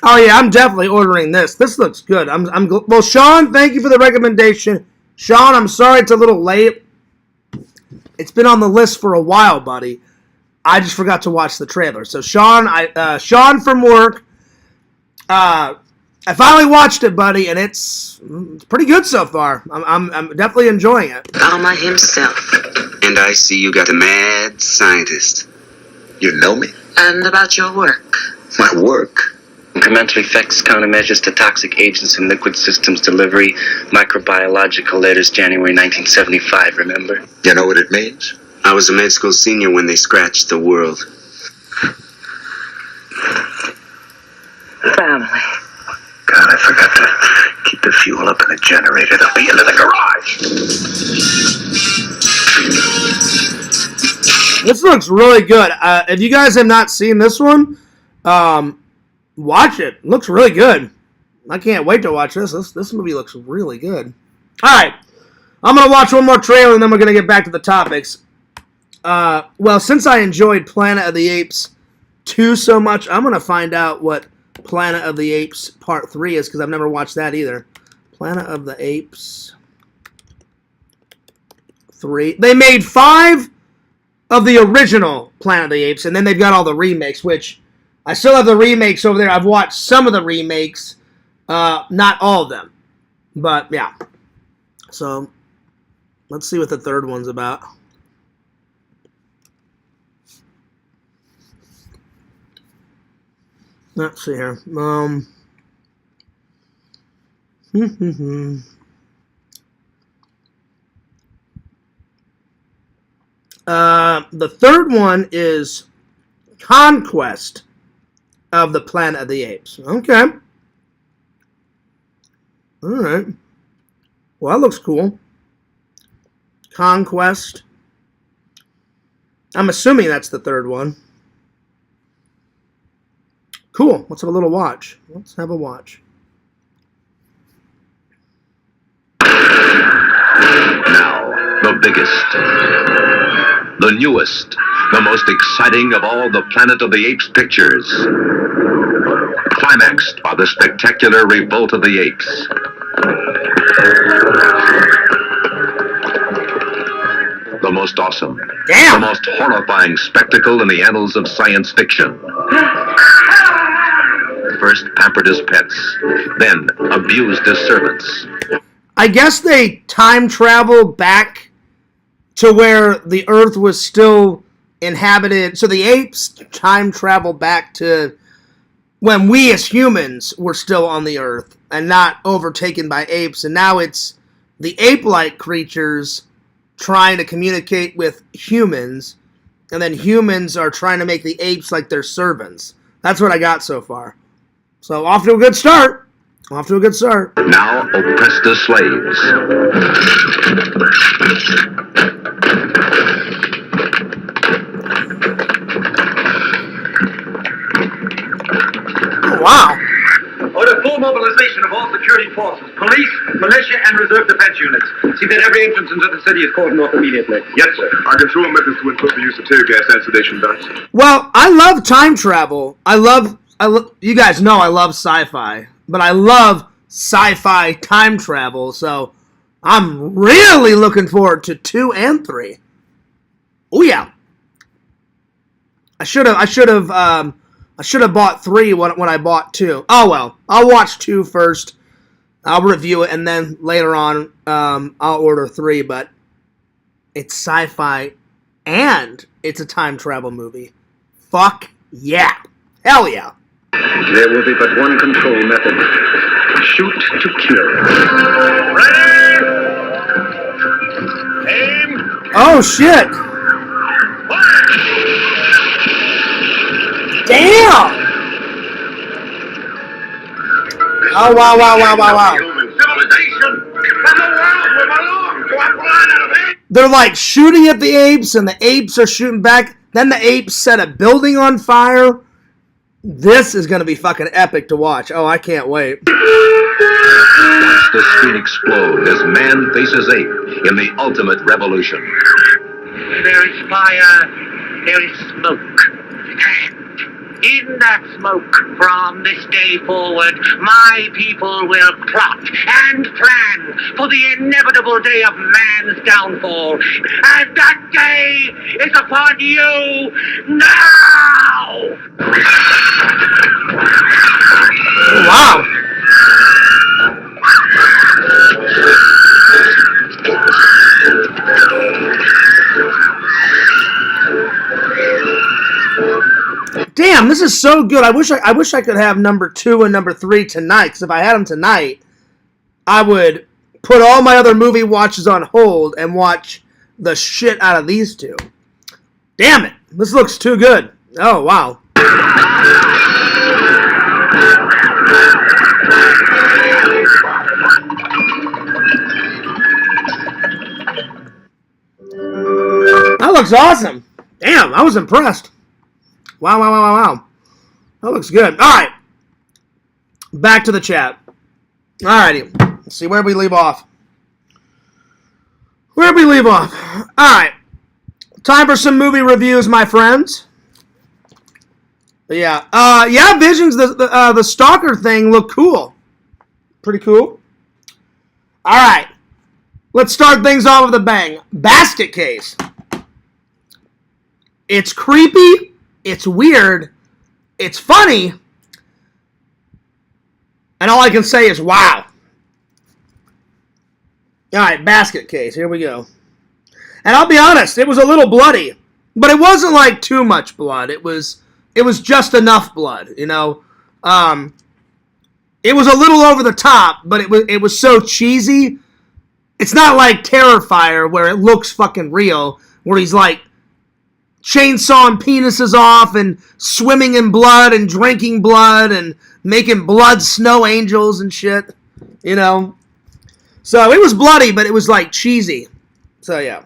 Oh yeah, I'm definitely ordering this. This looks good. Well, Sean, thank you for the recommendation. Sean, I'm sorry it's a little late. It's been on the list for a while, buddy. I just forgot to watch the trailer. So Sean, Sean from work, I finally watched it, buddy, and it's pretty good so far. I'm definitely enjoying it. Alma himself. And I see you got a mad scientist. You know me? And about your work. My work? Incremental effects, countermeasures to toxic agents in liquid systems delivery, microbiological letters, January 1975, remember? You know what it means? I was a med school senior when they scratched the world. Family. God, I forgot to keep the fuel up in the generator. They'll be into the garage. This looks really good. If you guys have not seen this one, watch it. It looks really good. I can't wait to watch this. This movie looks really good. All right. I'm going to watch one more trailer, and then we're going to get back to the topics. Well, since I enjoyed Planet of the Apes 2 so much, I'm going to find out what Planet of the Apes Part 3 is, because I've never watched that either. Planet of the Apes 3. They made 5 of the original Planet of the Apes, and then they've got all the remakes, which I still have the remakes over there. I've watched some of the remakes, not all of them. But, yeah. So, let's see what the third one's about. Let's see here. The third one is Conquest of the Planet of the Apes. Okay. All right. Well, that looks cool. Conquest. I'm assuming that's the third one. Cool. Let's have a little watch. Let's have a watch. Now, the biggest, the newest, the most exciting of all the Planet of the Apes pictures. Climaxed by the spectacular revolt of the apes. The most awesome, Damn. the most horrifying spectacle in the annals of science fiction. First pampered as pets, then abused as servants. I guess they time travel back to where the Earth was still inhabited. So the apes time travel back to when we as humans were still on the Earth and not overtaken by apes. And now it's the ape-like creatures trying to communicate with humans, and then humans are trying to make the apes like their servants. That's what I got so far. So off to a good start. Off to a good start. Now oppressed as slaves. Oh, wow. Order full mobilization of all security forces, police, militia, and reserve defense units. See that every entrance into the city is cordoned off immediately. Yes, sir. Our control methods to include the use of tear gas and sedation darts. Well, I love time travel. You guys know I love sci-fi, but I love sci-fi time travel, so I'm really looking forward to 2 and 3. Oh yeah. I should have bought 3 when I bought 2. Oh well, I'll watch 2 first. I'll review it, and then later on, I'll order 3. But it's sci-fi, and it's a time travel movie. Fuck yeah, hell yeah. There will be but one control method. Shoot to kill. Ready? Aim. Oh shit. Damn. Oh wow. Civilization from the world we belong to a planet of apes. They're like shooting at the apes, and the apes are shooting back. Then the apes set a building on fire. This is going to be fucking epic to watch. Oh, I can't wait. Watch the screen explode as man faces ape in the ultimate revolution. There is fire, there is smoke. And in that smoke, from this day forward, my people will plot and plan for the inevitable day of man's downfall. And that day is upon you now! Wow. Damn, this is so good. I wish I could have number 2 and number 3 tonight, because if I had them tonight, I would put all my other movie watches on hold and watch the shit out of these 2. Damn it. This looks too good. Oh, wow. That looks awesome. Damn, I was impressed. Wow. That looks good. All right. Back to the chat. All righty. Let's see where we leave off. All right. Time for some movie reviews, my friends. Yeah. Visions, the Stalker thing looked cool. Pretty cool. All right. Let's start things off with a bang. Basket Case. It's creepy. It's weird. It's funny. And all I can say is, wow. All right, Basket Case. Here we go. And I'll be honest, it was a little bloody. But it wasn't like too much blood. It was just enough blood, you know. It was a little over the top, but it was so cheesy. It's not like Terrifier, where it looks fucking real, where he's like chainsawing penises off and swimming in blood and drinking blood and making blood snow angels and shit, you know. So it was bloody, but it was like cheesy. So yeah.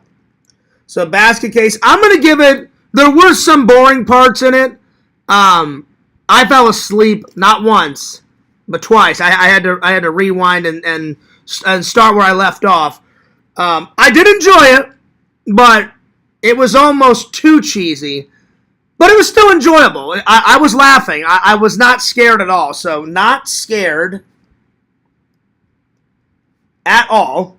So Basket Case, I'm gonna give it. There were some boring parts in it. I fell asleep not once, but twice. I had to rewind and start where I left off. I did enjoy it, but it was almost too cheesy. But it was still enjoyable. I was laughing. I was not scared at all. So not scared. at all.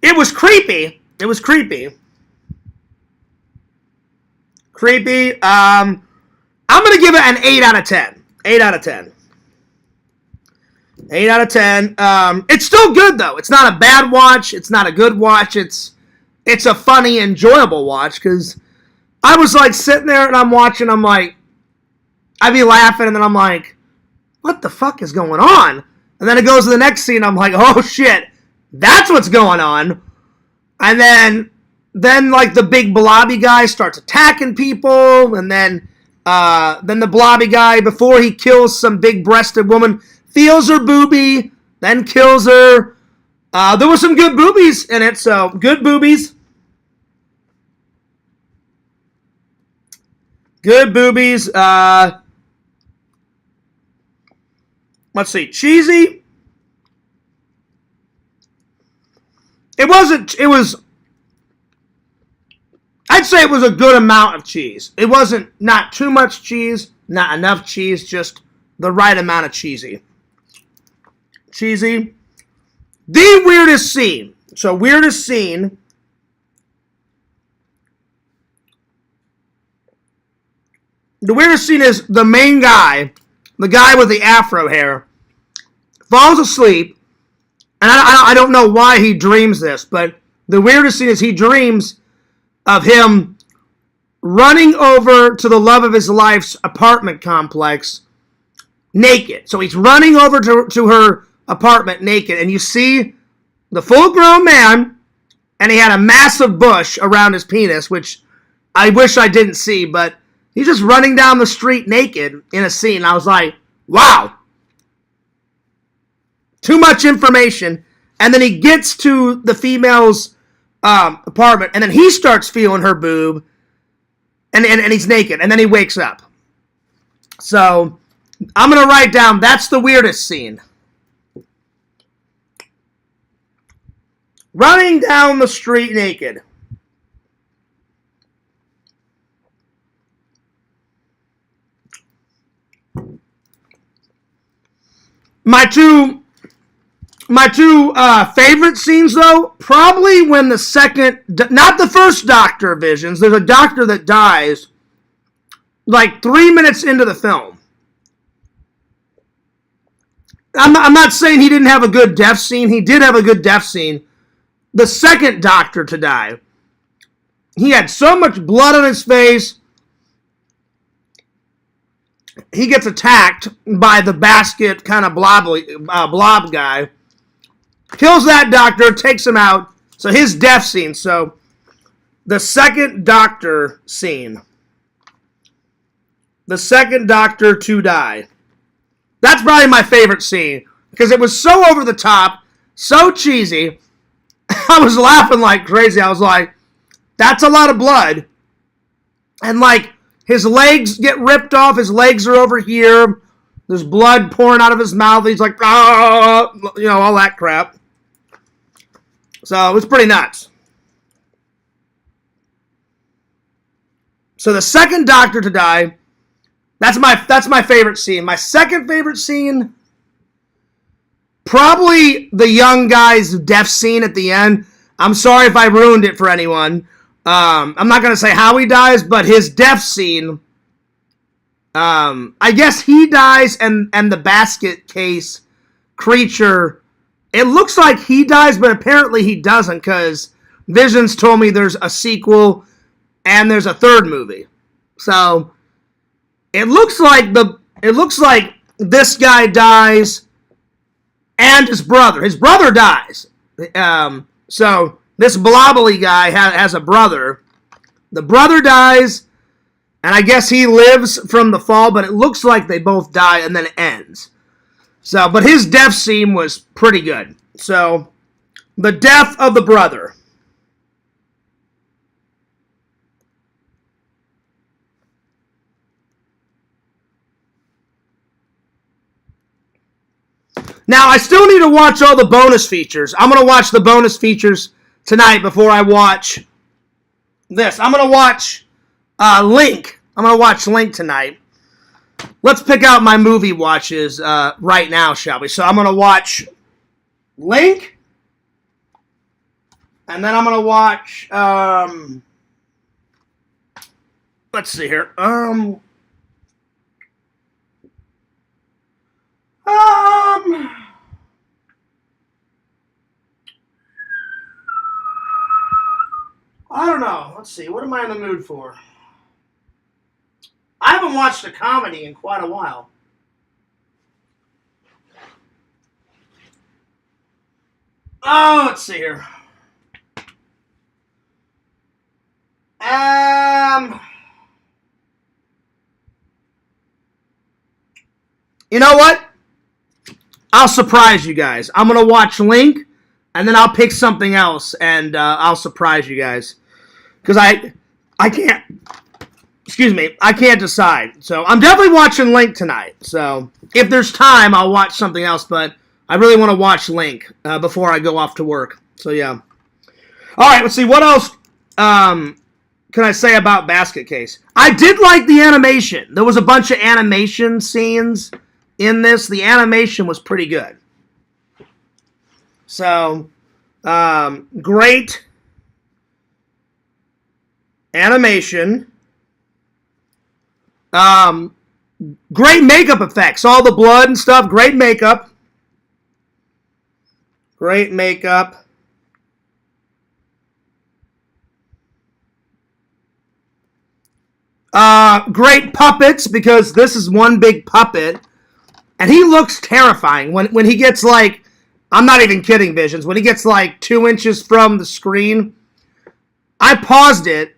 It was creepy. It was creepy. Creepy. I'm going to give it an 8 out of 10. 8 out of 10. 8 out of 10. It's still good, though. It's not a bad watch. It's not a good watch. It's a funny, enjoyable watch, because I was, like, sitting there and I'm watching. I'm like, I'd be laughing, and then I'm like, what the fuck is going on? And then it goes to the next scene. I'm like, oh, shit. That's what's going on. And then like, the big blobby guy starts attacking people, and then the blobby guy, before he kills some big-breasted woman, feels her boobie, then kills her. There were some good boobies in it, so good boobies. Good boobies. Let's see. Cheesy. It was, I'd say it was a good amount of cheese. It wasn't not too much cheese, not enough cheese, just the right amount of cheesy. Cheesy. The weirdest scene. So, weirdest scene. The weirdest scene is the main guy, the guy with the afro hair, falls asleep. And I don't know why he dreams this, but the weirdest scene is he dreams of him running over to the love of his life's apartment complex naked. So he's running over to her apartment naked, and you see the full-grown man, and he had a massive bush around his penis, which I wish I didn't see, but he's just running down the street naked in a scene. I was like, wow. Too much information. And then he gets to the female's apartment, and then he starts feeling her boob, and he's naked, and then he wakes up. So, I'm going to write down, that's the weirdest scene. Running down the street naked. My two favorite scenes, though, probably when the second, not the first Doctor visions, there's a doctor that dies like 3 minutes into the film. I'm not saying he didn't have a good death scene. He did have a good death scene. The second Doctor to die, he had so much blood on his face. He gets attacked by the basket kind of blob guy. Kills that doctor, takes him out. So his death scene. So the second Doctor scene. The second Doctor to die. That's probably my favorite scene. Because it was so over the top. So cheesy. I was laughing like crazy. I was like, that's a lot of blood. And like, his legs get ripped off. His legs are over here. There's blood pouring out of his mouth. He's like, ah, you know, all that crap. So, it's pretty nuts. So, the second Doctor to die, that's my favorite scene. My second favorite scene, probably the young guy's death scene at the end. I'm sorry if I ruined it for anyone. I'm not going to say how he dies, but his death scene, I guess he dies and the basket case creature, it looks like he dies, but apparently he doesn't, because Visions told me there's a sequel and there's a third movie. So it looks like this guy dies and his brother dies. So this blobbly guy has a brother. The brother dies, and I guess he lives from the fall, but it looks like they both die, and then it ends. So, but his death scene was pretty good. So, the death of the brother. Now, I still need to watch all the bonus features. I'm going to watch the bonus features tonight before I watch this. I'm going to watch Link. I'm going to watch Link tonight. Let's pick out my movie watches right now, shall we? So I'm going to watch Link. And then I'm going to watch, let's see here. I don't know. Let's see. What am I in the mood for? I haven't watched a comedy in quite a while. Oh, let's see here. You know what? I'll surprise you guys. I'm going to watch Link, and then I'll pick something else, and I'll surprise you guys. Because I can't, excuse me, I can't decide. So I'm definitely watching Link tonight. So if there's time, I'll watch something else, but I really want to watch Link before I go off to work. So yeah. All right, let's see. What else can I say about Basket Case? I did like the animation. There was a bunch of animation scenes in this. The animation was pretty good. So, great animation. Great makeup effects. All the blood and stuff. Great makeup. Great makeup. Great puppets, because this is one big puppet. And he looks terrifying. When he gets like, I'm not even kidding, Visions, when he gets like 2 inches from the screen, I paused it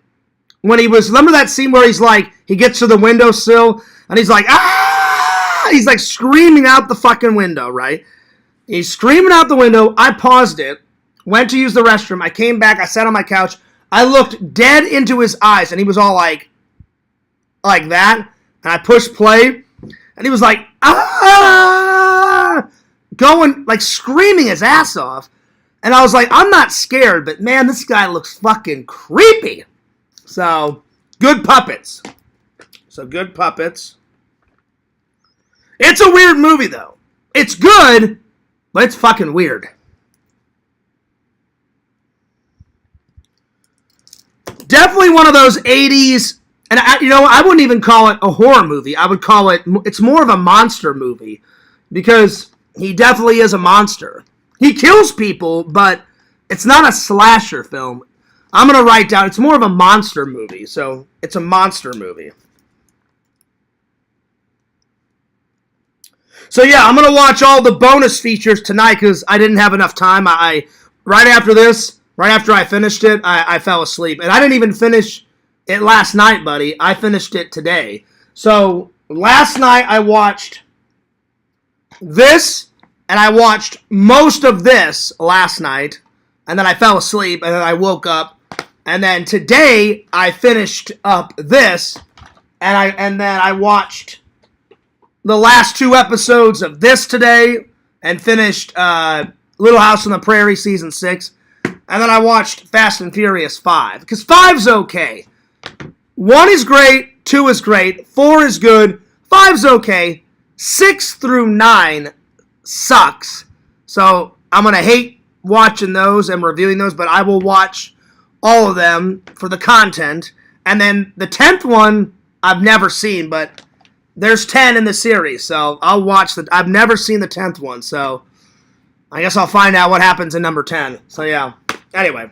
when he was, remember that scene where he's like, he gets to the windowsill, and he's like, ah! He's like screaming out the fucking window, right? He's screaming out the window. I paused it, went to use the restroom. I came back, I sat on my couch, I looked dead into his eyes, and he was all like that, and I pushed play, and he was like, ah! Going, like, screaming his ass off. And I was like, I'm not scared, but man, this guy looks fucking creepy. So, good puppets. Good puppets. It's a weird movie, though. It's good, but it's fucking weird. Definitely one of those 80s, and I wouldn't even call it a horror movie. I would call it, it's more of a monster movie, because he definitely is a monster. He kills people, but it's not a slasher film. I'm going to write down, it's more of a monster movie, so it's a monster movie. So yeah, I'm going to watch all the bonus features tonight, because I didn't have enough time. Right after I finished it, I fell asleep. And I didn't even finish it last night, buddy. I finished it today. So last night I watched this, and I watched most of this last night, and then I fell asleep, and then I woke up, and then today I finished up this, and then I watched the last 2 episodes of this today, and finished Little House on the Prairie Season 6, and then I watched Fast and Furious 5, because 5's okay. 1 is great, 2 is great, 4 is good, 5's okay, 6 through 9 sucks. So I'm going to hate watching those and reviewing those, but I will watch all of them for the content. And then the 10th one I've never seen, but there's 10 in the series, so I'll watch I've never seen the 10th one, so I guess I'll find out what happens in number 10. So yeah. Anyway.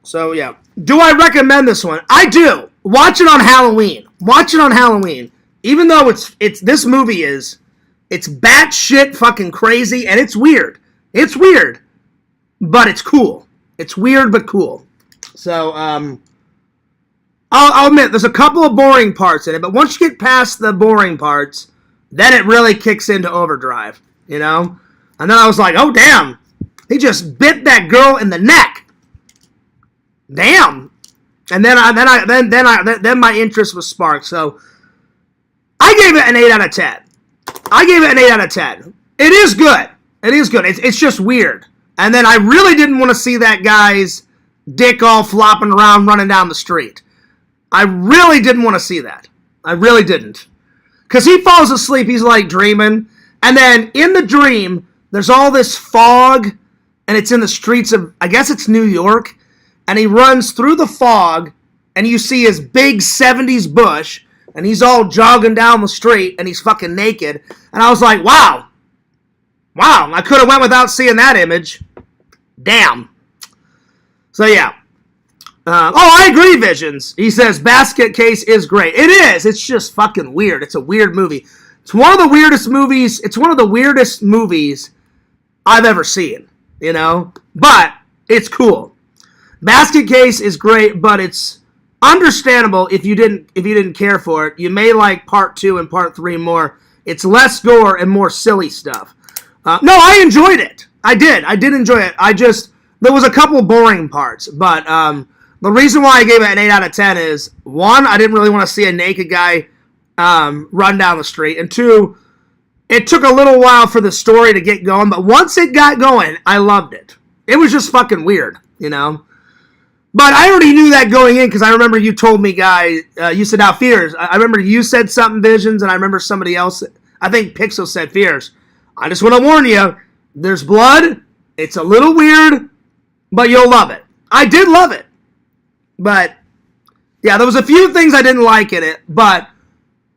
So yeah. Do I recommend this one? I do. Watch it on Halloween. Watch it on Halloween. Even though this movie it's batshit fucking crazy, and it's weird. It's weird, but it's cool. It's weird but cool. So I'll admit there's a couple of boring parts in it, but once you get past the boring parts, then it really kicks into overdrive, you know? And then I was like, oh damn, he just bit that girl in the neck. Damn. And then my interest was sparked. So I gave it an 8 out of 10. I gave it an 8 out of 10. It is good. It is good. It's just weird. And then I really didn't want to see that guy's dick all flopping around running down the street. I really didn't want to see that. I really didn't. Because he falls asleep, he's like dreaming, And then in the dream, there's all this fog, and it's in the streets of, I guess it's New York, and he runs through the fog, and you see his big 70s bush, and he's all jogging down the street, and he's fucking naked. And I was like, wow. Wow, I could have went without seeing that image. Damn. So, yeah. I agree, Visions. He says, Basket Case is great. It is. It's just fucking weird. It's a weird movie. It's one of the weirdest movies. It's one of the weirdest movies I've ever seen, you know? But it's cool. Basket Case is great, but it's understandable if you didn't care for it. You may like part 2 and part 3 more. It's less gore and more silly stuff. No, I enjoyed it. I did enjoy it. There was a couple boring parts, but the reason why I gave it an 8 out of 10 is, 1, I didn't really want to see a naked guy run down the street, and 2, it took a little while for the story to get going, but once it got going, I loved it. It was just fucking weird, you know? But I already knew that going in, because I remember you told me, guy, you said, now, Fears. I remember you said something, Visions, and I remember somebody else, I think Pixel said Fears. I just want to warn you, there's blood, it's a little weird, but you'll love it. I did love it. But, yeah, there was a few things I didn't like in it, but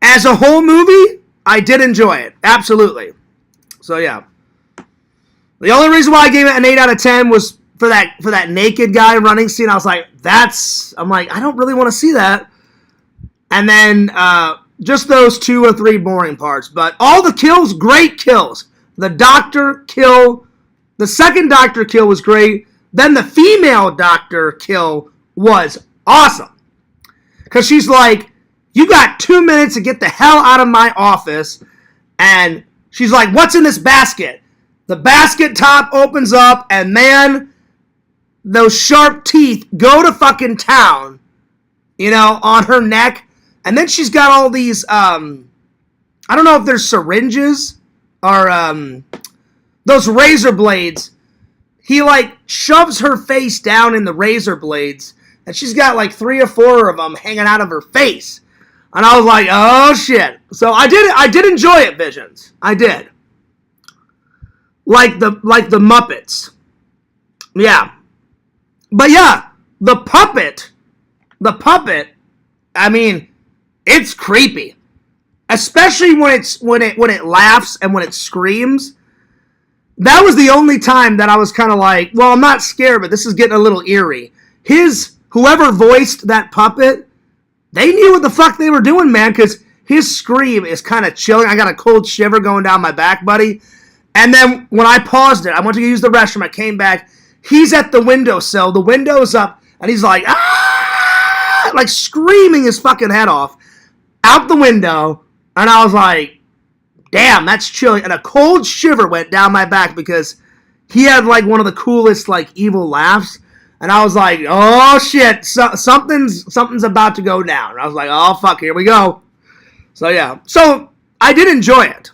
as a whole movie, I did enjoy it. Absolutely. So, yeah. The only reason why I gave it an 8 out of 10 was for that naked guy running scene. I was like, I don't really want to see that. And then, just those 2 or 3 boring parts. But all the kills, great kills. The doctor kill, the second doctor kill was great. Then the female doctor kill was awesome. Because she's like, you got 2 minutes to get the hell out of my office. And she's like, what's in this basket? The basket top opens up, and man, those sharp teeth go to fucking town, you know, on her neck. And then she's got all these, I don't know if they're syringes or those razor blades. He, like, shoves her face down in the razor blades, and she's got, like, 3 or 4 of them hanging out of her face. And I was like, oh, shit. So I did enjoy it, Visions. I did. Like the Muppets. Yeah. But, yeah, the puppet, I mean, it's creepy. Especially when it laughs and when it screams. That was the only time that I was kind of like, well, I'm not scared, but this is getting a little eerie. Whoever voiced that puppet, they knew what the fuck they were doing, man, because his scream is kind of chilling. I got a cold shiver going down my back, buddy. And then when I paused it, I went to use the restroom, I came back, he's at the windowsill, the window's up, and he's like, ah, like screaming his fucking head off out the window, and I was like, damn, that's chilling. And a cold shiver went down my back because he had, like, one of the coolest, like, evil laughs. And I was like, oh, shit, something's about to go down. And I was like, oh, fuck, here we go. So, yeah. So, I did enjoy it.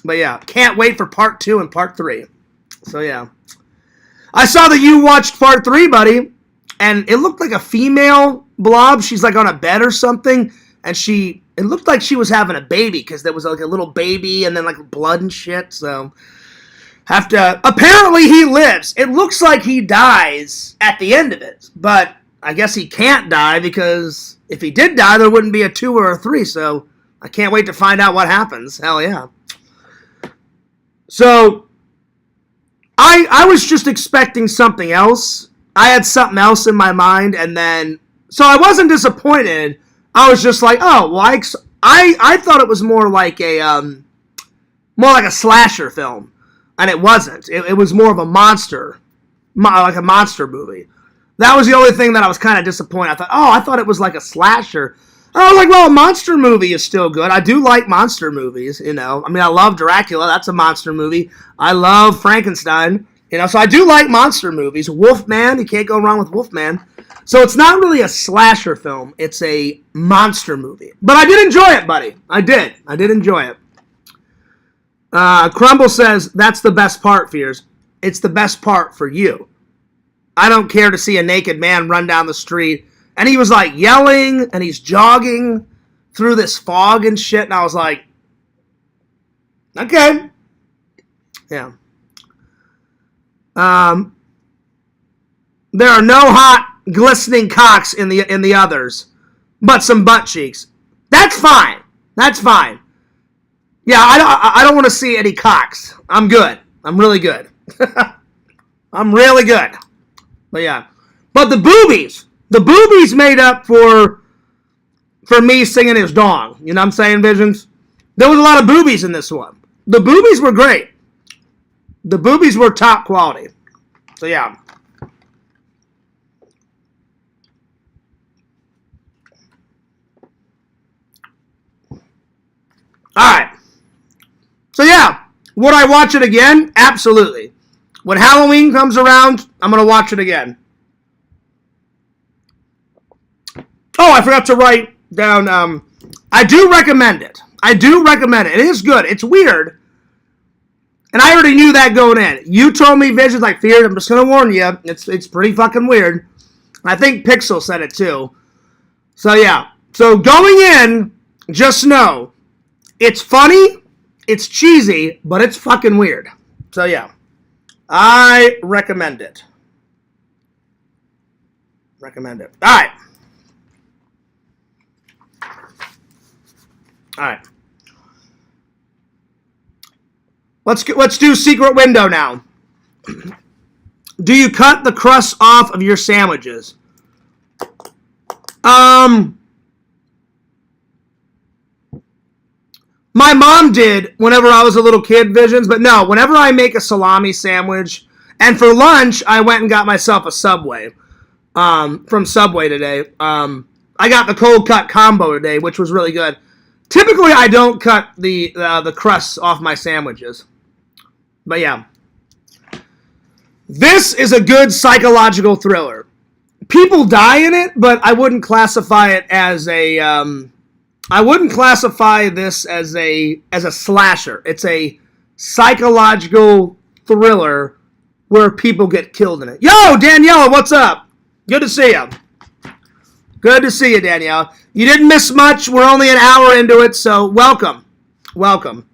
But, yeah, can't wait for part 2 and part 3. So, yeah. I saw that you watched part 3, buddy. And it looked like a female blob. She's, like, on a bed or something. And it looked like she was having a baby, because there was like a little baby and then like blood and shit, so apparently he lives. It looks like he dies at the end of it, but I guess he can't die, because if he did die, there wouldn't be a 2 or a 3, so I can't wait to find out what happens. Hell yeah. So, I was just expecting something else. I had something else in my mind, and then, so I wasn't disappointed. I was just like, oh, well, I thought it was more like a slasher film, and it wasn't. It was more of a monster, like a monster movie. That was the only thing that I was kind of disappointed. I thought it was like a slasher. And I was like, well, a monster movie is still good. I do like monster movies, you know. I mean, I love Dracula. That's a monster movie. I love Frankenstein, you know. So I do like monster movies. Wolfman, you can't go wrong with Wolfman. So it's not really a slasher film. It's a monster movie. But I did enjoy it, buddy. I did enjoy it. Crumble says, that's the best part, Fears. It's the best part for you. I don't care to see a naked man run down the street. And he was like yelling, and he's jogging through this fog and shit. And I was like, okay, Yeah. There are no hot, glistening cocks in the others, but some butt cheeks. That's fine. That's fine. Yeah, I don't want to see any cocks. I'm good. I'm really good. I'm really good. But yeah. But the boobies made up for me singing his dong. You know what I'm saying, Visions? There was a lot of boobies in this one. The boobies were great. The boobies were top quality. So yeah. Alright. So yeah. Would I watch it again? Absolutely. When Halloween comes around, I'm going to watch it again. Oh, I forgot to write down, I do recommend it. I do recommend it. It is good. It's weird. And I already knew that going in. You told me, Visions, like, Fear, I'm just going to warn you. It's pretty fucking weird. I think Pixel said it too. So, yeah. So, going in, just know, it's funny, it's cheesy, but it's fucking weird. So, yeah. I recommend it. Recommend it. All right. All right. Let's do Secret Window now. Do you cut the crust off of your sandwiches? My mom did whenever I was a little kid, Visions, but no, whenever I make a salami sandwich, and for lunch, I went and got myself a Subway, from Subway today. I got the cold cut combo today, which was really good. Typically, I don't cut the crusts off my sandwiches. But yeah. This is a good psychological thriller. People die in it, but I wouldn't classify it as a... I wouldn't classify this as a slasher. It's a psychological thriller where people get killed in it. Yo, Daniela, what's up? Good to see you. Good to see you, Danielle. You didn't miss much. We're only an hour into it, so welcome. Welcome.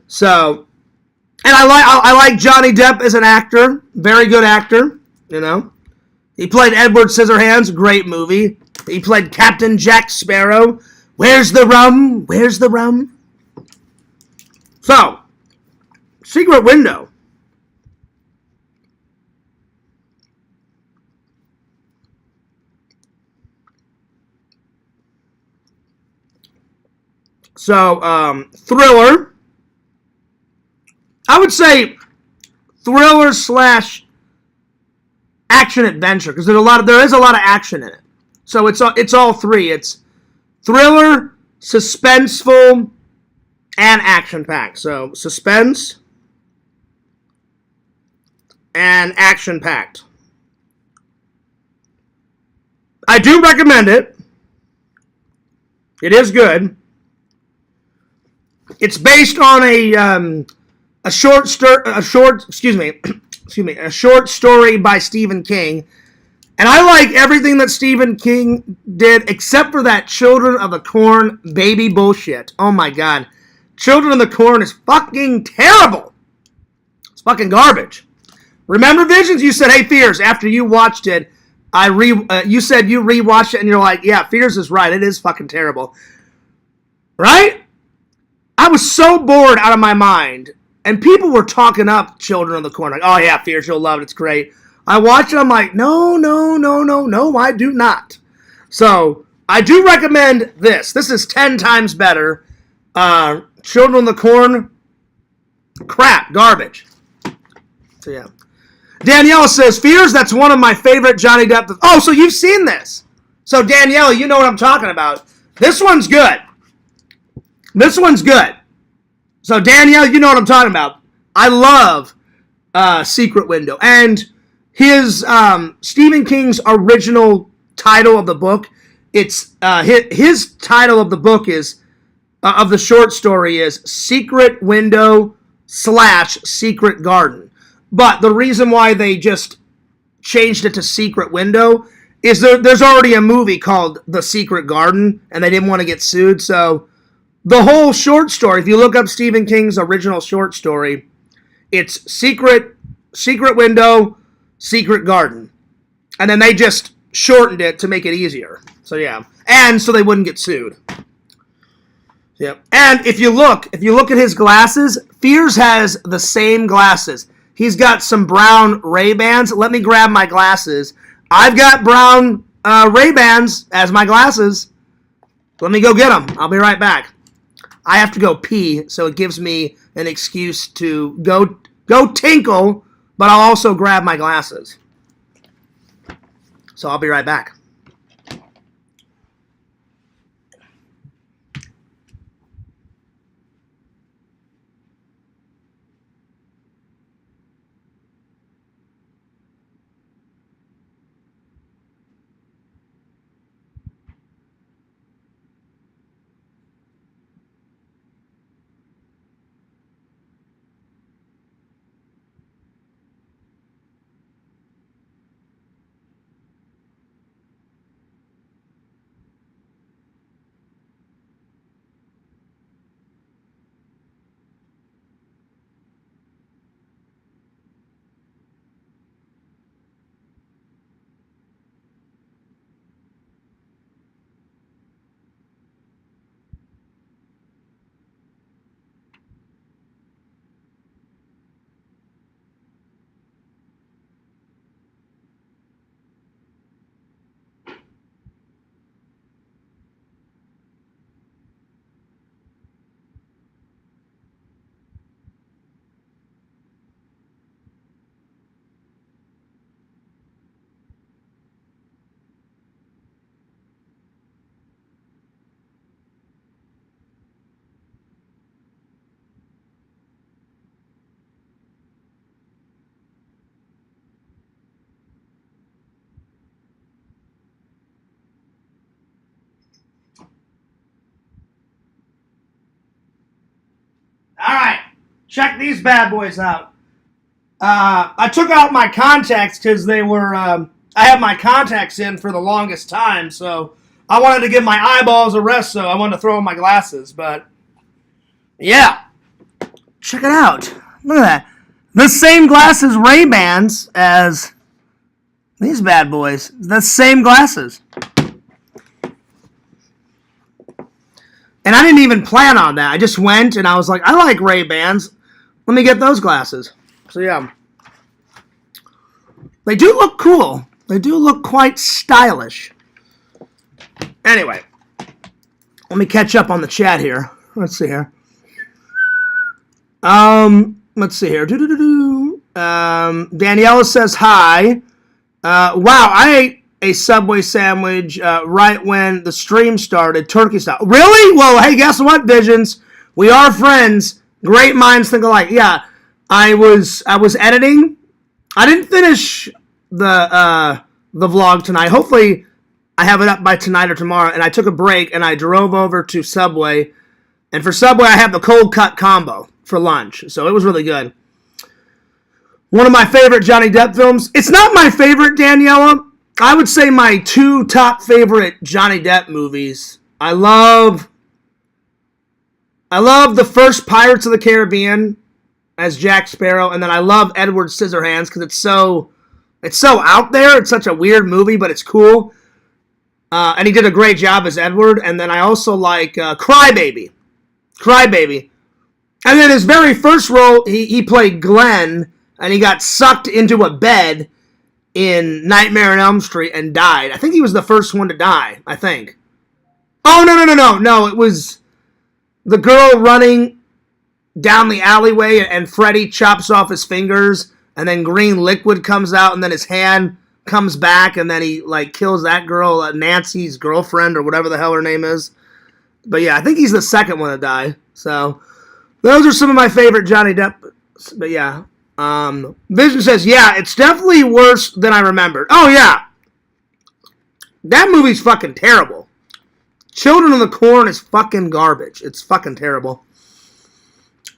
So, and I like Johnny Depp as an actor. Very good actor, you know. He played Edward Scissorhands, great movie. He played Captain Jack Sparrow. Where's the rum? Where's the rum? So, Secret Window. So, thriller. I would say thriller slash action adventure because there is a lot of action in it. So it's all three. It's thriller, suspenseful, and action-packed. So suspense and action-packed. I do recommend it. It is good. It's based on a short story by Stephen King. And I like everything that Stephen King did except for that Children of the Corn baby bullshit. Oh my god. Children of the Corn is fucking terrible. It's fucking garbage. Remember, Visions? You said, hey, Fears, after you watched it, you said you rewatched it and you're like, yeah, Fears is right. It is fucking terrible. Right? I was so bored out of my mind. And people were talking up Children of the Corn. Like, oh yeah, Fears, you'll love it. It's great. I watched it. I'm like, no, I do not. So, I do recommend this. This is 10 times better. Children of the Corn, crap, garbage. So, yeah. Danielle says, Fears, that's one of my favorite Johnny Depp. Oh, so you've seen this. So, Danielle, you know what I'm talking about. This one's good. This one's good. So, Danielle, you know what I'm talking about. I love Secret Window. And his Stephen King's original title of the book, it's his title of the book is of the short story is Secret Window / Secret Garden. But the reason why they just changed it to Secret Window is there's already a movie called The Secret Garden, and they didn't want to get sued. So the whole short story, if you look up Stephen King's original short story, It's secret window, secret garden. And then they just shortened it to make it easier. So yeah. And so they wouldn't get sued. Yep. And if you look at his glasses, Fears has the same glasses. He's got some brown Ray-Bans. Let me grab my glasses. I've got brown Ray-Bans as my glasses. Let me go get them. I'll be right back. I have to go pee, so it gives me an excuse to go tinkle, but I'll also grab my glasses. So I'll be right back. All right, check these bad boys out. I took out my contacts because they were. I had my contacts in for the longest time, so I wanted to give my eyeballs a rest, so I wanted to throw in my glasses. But yeah, check it out. Look at that. The same glasses Ray-Bans as these bad boys. The same glasses. And I didn't even plan on that. I just went and I was like, I like Ray-Bans. Let me get those glasses. So yeah. They do look cool. They do look quite stylish. Anyway. Let me catch up on the chat here. Let's see here. Let's see here. Daniela says hi. Wow, I ate a Subway sandwich right when the stream started, turkey style. Really? Well, hey, guess what, Visions? We are friends. Great minds think alike. Yeah, I was editing. I didn't finish the vlog tonight. Hopefully, I have it up by tonight or tomorrow. And I took a break and I drove over to Subway. And for Subway, I have the cold cut combo for lunch. So it was really good. One of my favorite Johnny Depp films. It's not my favorite, Daniela. I would say my two top favorite Johnny Depp movies. I love the first Pirates of the Caribbean as Jack Sparrow, and then I love Edward Scissorhands because it's so out there. It's such a weird movie, but it's cool. And he did a great job as Edward. And then I also like Crybaby. And then his very first role, he played Glenn, and he got sucked into a bed in Nightmare on Elm Street and died. I think he was the first one to die, I think. Oh, no. It was the girl running down the alleyway, and Freddy chops off his fingers, and then green liquid comes out, and then his hand comes back, and then he, kills that girl, Nancy's girlfriend, or whatever the hell her name is. But yeah, I think he's the second one to die. So, those are some of my favorite Johnny Depp. But yeah. Vision says, yeah, it's definitely worse than I remembered. Oh, yeah. That movie's fucking terrible. Children of the Corn is fucking garbage. It's fucking terrible.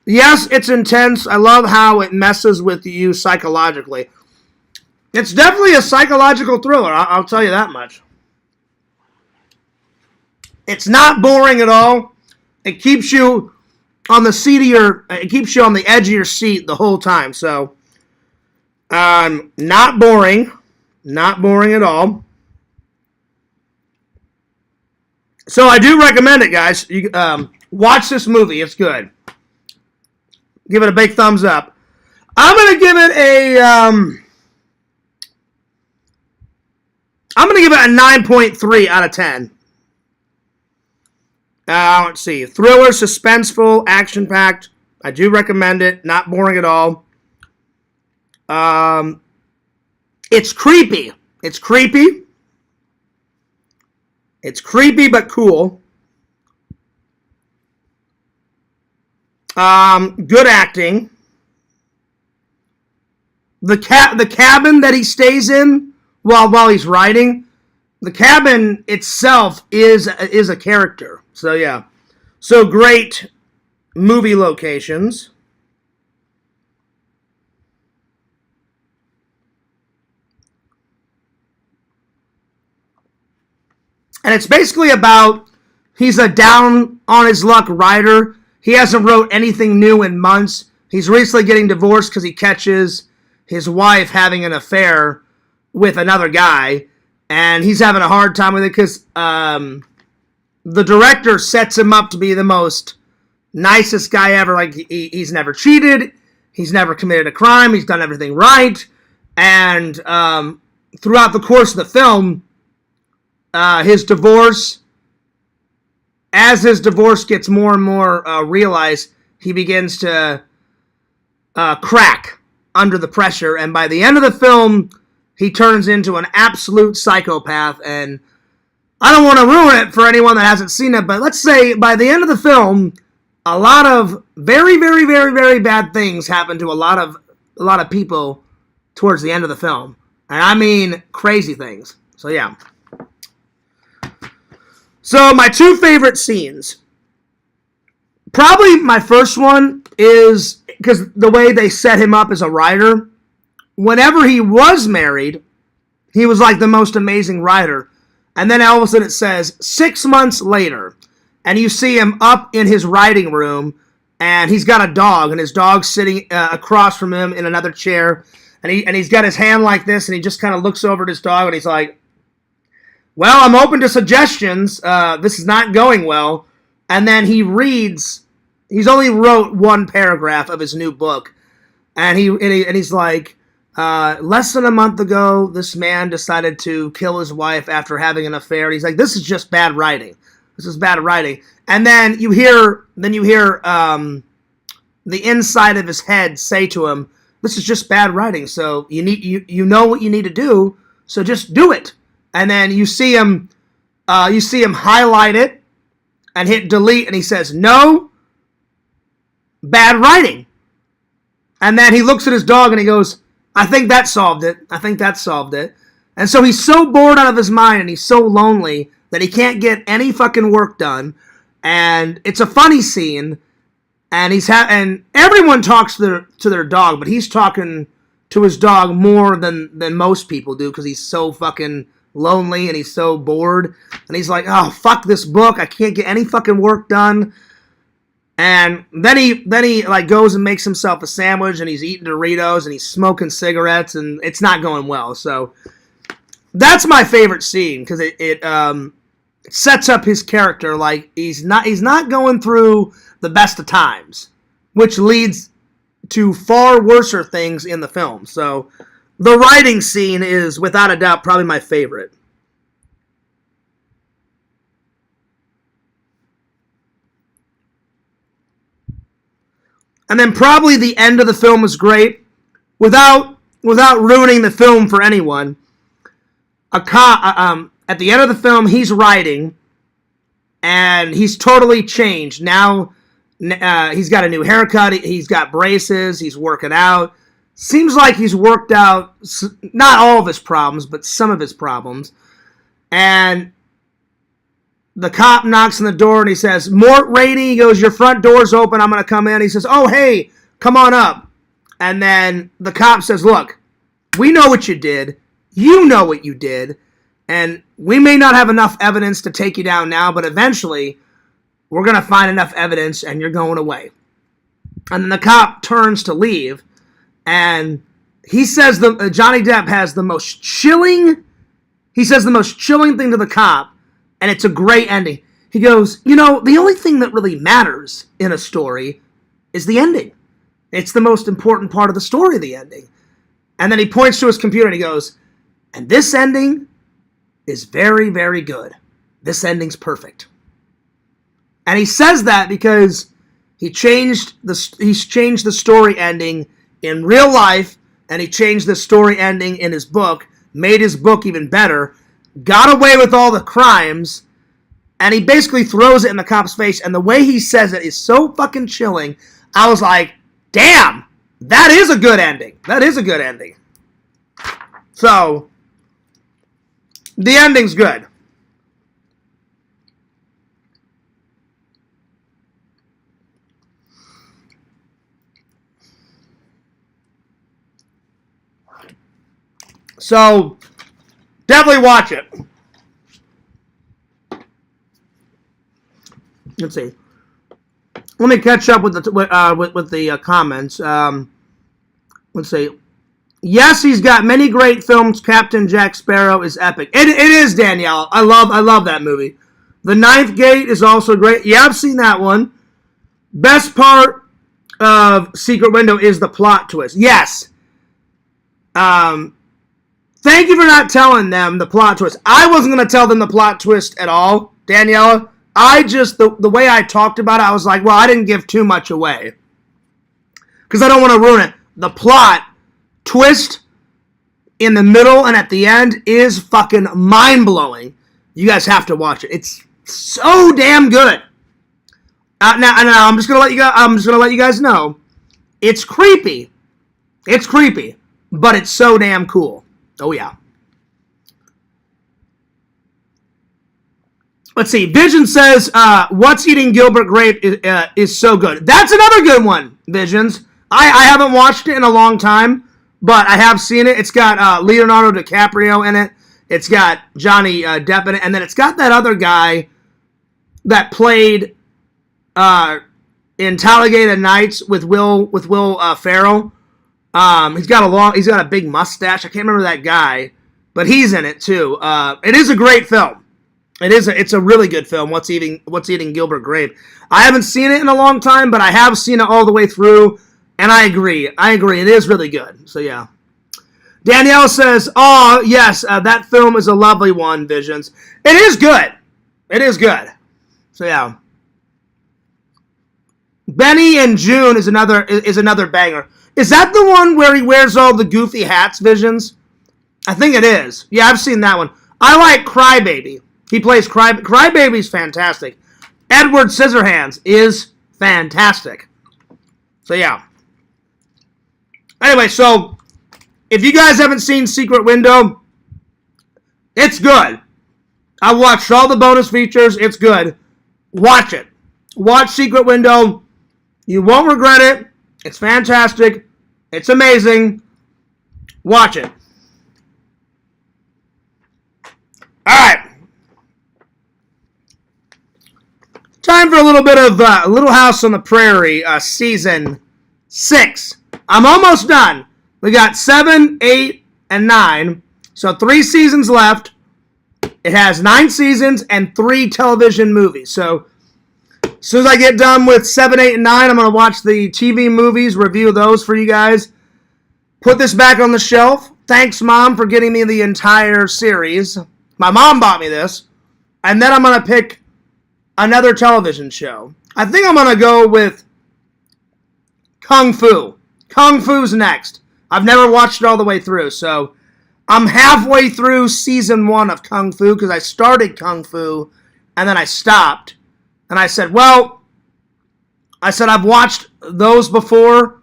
Yes, it's intense. I love how it messes with you psychologically. It's definitely a psychological thriller. I'll tell you that much. It's not boring at all. It keeps you on the seat of your, it keeps you on the edge of your seat the whole time. So, not boring at all. So I do recommend it, guys. You watch this movie; it's good. Give it a big thumbs up. I'm gonna give it a 9.3 out of 10. Let's see. Thriller, suspenseful, action-packed. I do recommend it. Not boring at all. It's creepy. It's creepy but cool. Good acting. The cabin that he stays in while he's writing, the cabin itself is a character. So yeah. So great movie locations. And it's basically about, he's a down on his luck writer. He hasn't wrote anything new in months. He's recently getting divorced because he catches his wife having an affair with another guy. And he's having a hard time with it because the director sets him up to be the most nicest guy ever. Like, he's never cheated. He's never committed a crime. He's done everything right. And throughout the course of the film, his divorce gets more and more realized, he begins to crack under the pressure. And by the end of the film, he turns into an absolute psychopath. And I don't want to ruin it for anyone that hasn't seen it, but let's say by the end of the film, a lot of very, very, very, very bad things happen to a lot of people towards the end of the film. And I mean crazy things. So yeah. So my two favorite scenes. Probably my first one is because the way they set him up as a writer. Whenever he was married, he was like the most amazing writer. And then all of a sudden it says 6 months later. And you see him up in his writing room. And he's got a dog. And his dog's sitting across from him in another chair. And he's got his hand like this. And he just kind of looks over at his dog. And he's like, well, I'm open to suggestions. This is not going well. And then he reads. He's only wrote one paragraph of his new book. And he's like, less than a month ago, this man decided to kill his wife after having an affair. And he's like, this is just bad writing. This is bad writing. And then you hear the inside of his head say to him, this is just bad writing. So you know what you need to do. So just do it. And then you see him highlight it and hit delete, and he says, no, bad writing. And then he looks at his dog and he goes, I think that solved it. I think that solved it. And so he's so bored out of his mind and he's so lonely that he can't get any fucking work done. And it's a funny scene. And and everyone talks to their dog, but he's talking to his dog more than most people do because he's so fucking lonely and he's so bored. And he's like, oh, fuck this book. I can't get any fucking work done. And then he like goes and makes himself a sandwich and he's eating Doritos and he's smoking cigarettes and it's not going well. So that's my favorite scene because it sets up his character like he's not going through the best of times, which leads to far worser things in the film. So the writing scene is, without a doubt, probably my favorite. And then probably the end of the film is great. Without ruining the film for anyone, at the end of the film, he's writing, and he's totally changed. Now, he's got a new haircut, he's got braces, he's working out. Seems like he's worked out, not all of his problems, but some of his problems. And the cop knocks on the door and he says, Mort Rady, he goes, your front door's open, I'm going to come in. He says, oh, hey, come on up. And then the cop says, look, we know what you did. You know what you did. And we may not have enough evidence to take you down now, but eventually we're going to find enough evidence and you're going away. And then the cop turns to leave, and he says Johnny Depp has the most chilling. He says the most chilling thing to the cop, and it's a great ending. He goes, you know, the only thing that really matters in a story is the ending. It's the most important part of the story, the ending. And then he points to his computer and he goes, and this ending is very, very good. This ending's perfect. And he says that because he's changed the story ending in real life, and he changed the story ending in his book, made his book even better, got away with all the crimes, and he basically throws it in the cop's face, and the way he says it is so fucking chilling. I was like, damn, that is a good ending. That is a good ending. So, the ending's good. So, definitely watch it. Let's see. Let me catch up with the comments. Let's see. Yes, he's got many great films. Captain Jack Sparrow is epic. It is, Danielle. I love that movie. The Ninth Gate is also great. Yeah, I've seen that one. Best part of Secret Window is the plot twist. Yes. Thank you for not telling them the plot twist. I wasn't going to tell them the plot twist at all, Daniela. I just, the way I talked about it, I was like, well, I didn't give too much away. Because I don't want to ruin it. The plot twist in the middle and at the end is fucking mind-blowing. You guys have to watch it. It's so damn good. Now I'm just gonna let you guys know, it's creepy. It's creepy, but it's so damn cool. Oh yeah. Let's see. Vision says, "What's Eating Gilbert Grape is so good." That's another good one. Visions. I haven't watched it in a long time, but I have seen it. It's got Leonardo DiCaprio in it. It's got Johnny Depp in it, and then it's got that other guy that played in Talladega Nights with Will Ferrell. He's got a big mustache. I can't remember that guy, but he's in it too. It is a great film. It's a really good film. What's Eating Gilbert Grape? I haven't seen it in a long time, but I have seen it all the way through, and I agree. It is really good. So yeah. Danielle says, "Oh yes, that film is a lovely one." Visions. It is good. It is good. So yeah. Benny and June is another banger. Is that the one where he wears all the goofy hats, Visions? I think it is. Yeah, I've seen that one. I like Crybaby. He plays Crybaby's fantastic. Edward Scissorhands is fantastic. So yeah. Anyway, so if you guys haven't seen Secret Window, it's good. I watched all the bonus features. It's good. Watch it. Watch Secret Window. You won't regret it. It's fantastic. It's amazing. Watch it. All right. Time for a little bit of Little House on the Prairie, Season 6. I'm almost done. We got 7, 8, and 9. So 3 seasons left. It has 9 seasons and 3 television movies. So as soon as I get done with 7, 8, and 9, I'm going to watch the TV movies, review those for you guys. Put this back on the shelf. Thanks, Mom, for getting me the entire series. My mom bought me this. And then I'm going to pick another television show. I think I'm going to go with Kung Fu. Kung Fu's next. I've never watched it all the way through, so I'm halfway through season 1 of Kung Fu because I started Kung Fu and then I stopped. And I said, I've watched those before,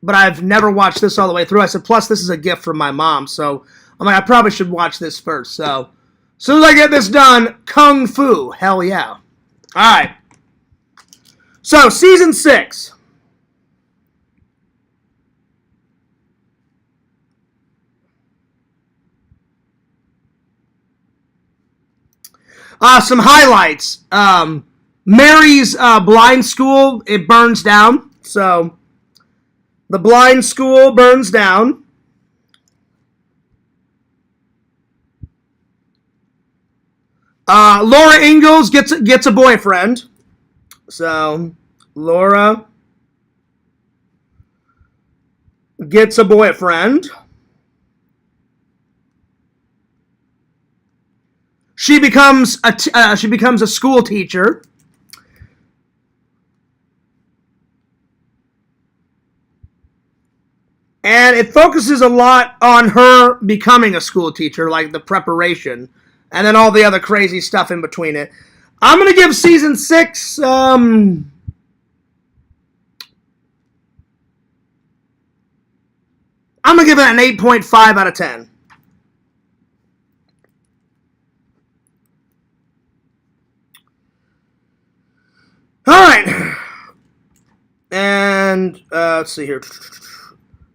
but I've never watched this all the way through. I said, plus this is a gift from my mom, so I'm like, I probably should watch this first. So as soon as I get this done, Kung Fu, hell yeah. All right. So season 6. Some highlights. Mary's blind school, it burns down. So, the blind school burns down. Laura Ingalls gets a boyfriend. So, Laura gets a boyfriend. She becomes a school teacher. And it focuses a lot on her becoming a school teacher, like the preparation, and then all the other crazy stuff in between it. I'm going to give season 6, I'm going to give it an 8.5 out of 10. All right. And let's see here.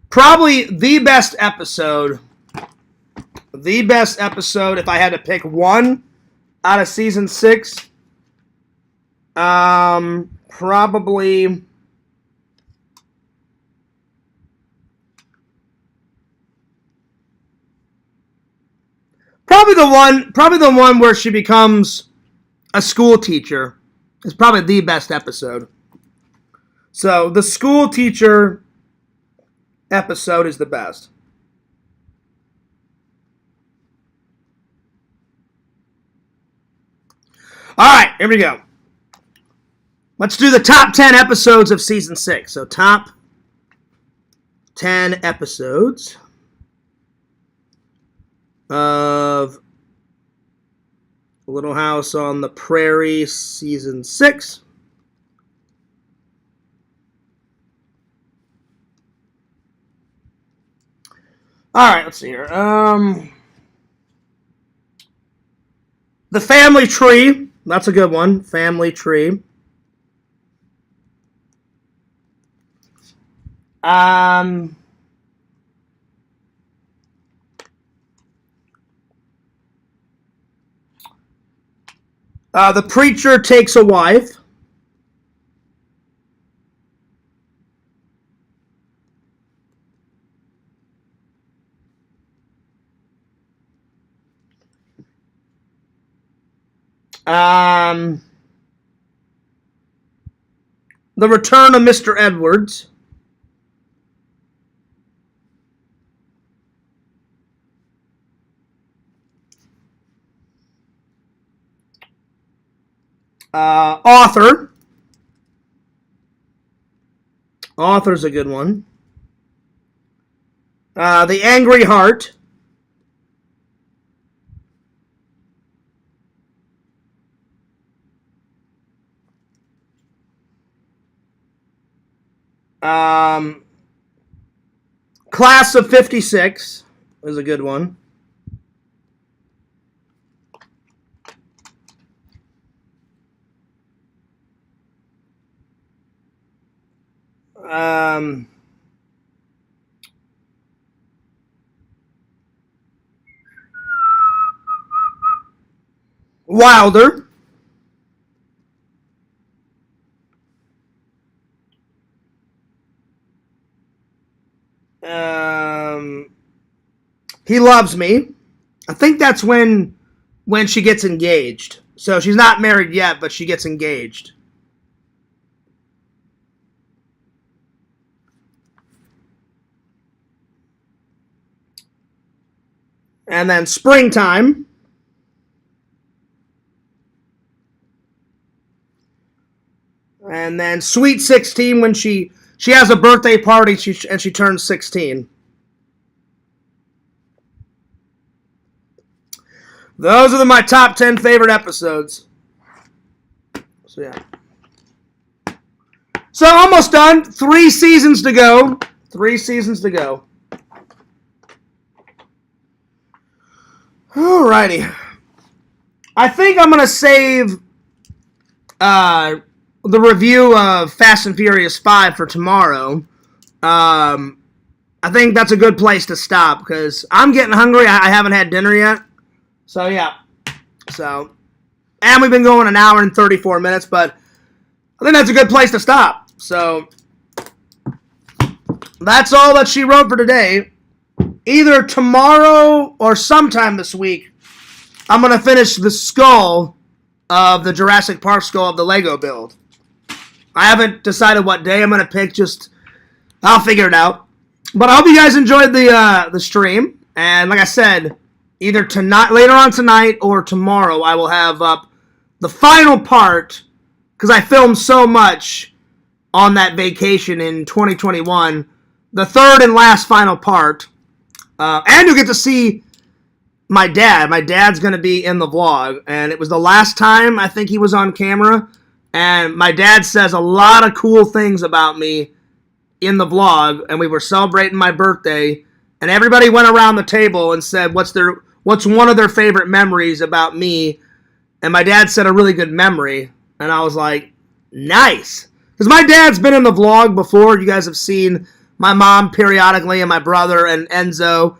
Probably the best episode. The best episode, if I had to pick one out of season 6. Probably. Probably the one where she becomes a school teacher is probably the best episode. So the school teacher episode is the best. All right, here we go. Let's do the top 10 episodes of season 6. So top 10 episodes of Little House on the Prairie season 6. All right, let's see here. The Family Tree. That's a good one. Family Tree. The Preacher Takes a Wife. The Return of Mr. Edwards. Author. Author's a good one. The Angry Heart. Class of 56 is a good one. Wilder. He Loves Me. I think that's when she gets engaged. So she's not married yet, but she gets engaged. And then Springtime. And then Sweet 16 when she has a birthday party and she turns 16. Those are my top 10 favorite episodes. So, yeah. So, almost done. 3 seasons to go. 3 seasons to go. Alrighty. I think I'm going to save the review of Fast and Furious 5 for tomorrow. I think that's a good place to stop because I'm getting hungry. I haven't had dinner yet. So, yeah. So, and we've been going an hour and 34 minutes, but I think that's a good place to stop. So, that's all that she wrote for today. Either tomorrow or sometime this week, I'm going to finish the skull of the Jurassic Park skull of the Lego build. I haven't decided what day I'm going to pick. I'll figure it out. But I hope you guys enjoyed the stream. And like I said, either tonight, later on tonight, or tomorrow, I will have up the final part, because I filmed so much on that vacation in 2021. The third and last final part. And you'll get to see my dad. My dad's going to be in the vlog. And it was the last time I think he was on camera. And my dad says a lot of cool things about me in the vlog. And we were celebrating my birthday. And everybody went around the table and said, what's one of their favorite memories about me? And my dad said a really good memory. And I was like, nice. Because my dad's been in the vlog before. You guys have seen my mom periodically and my brother and Enzo.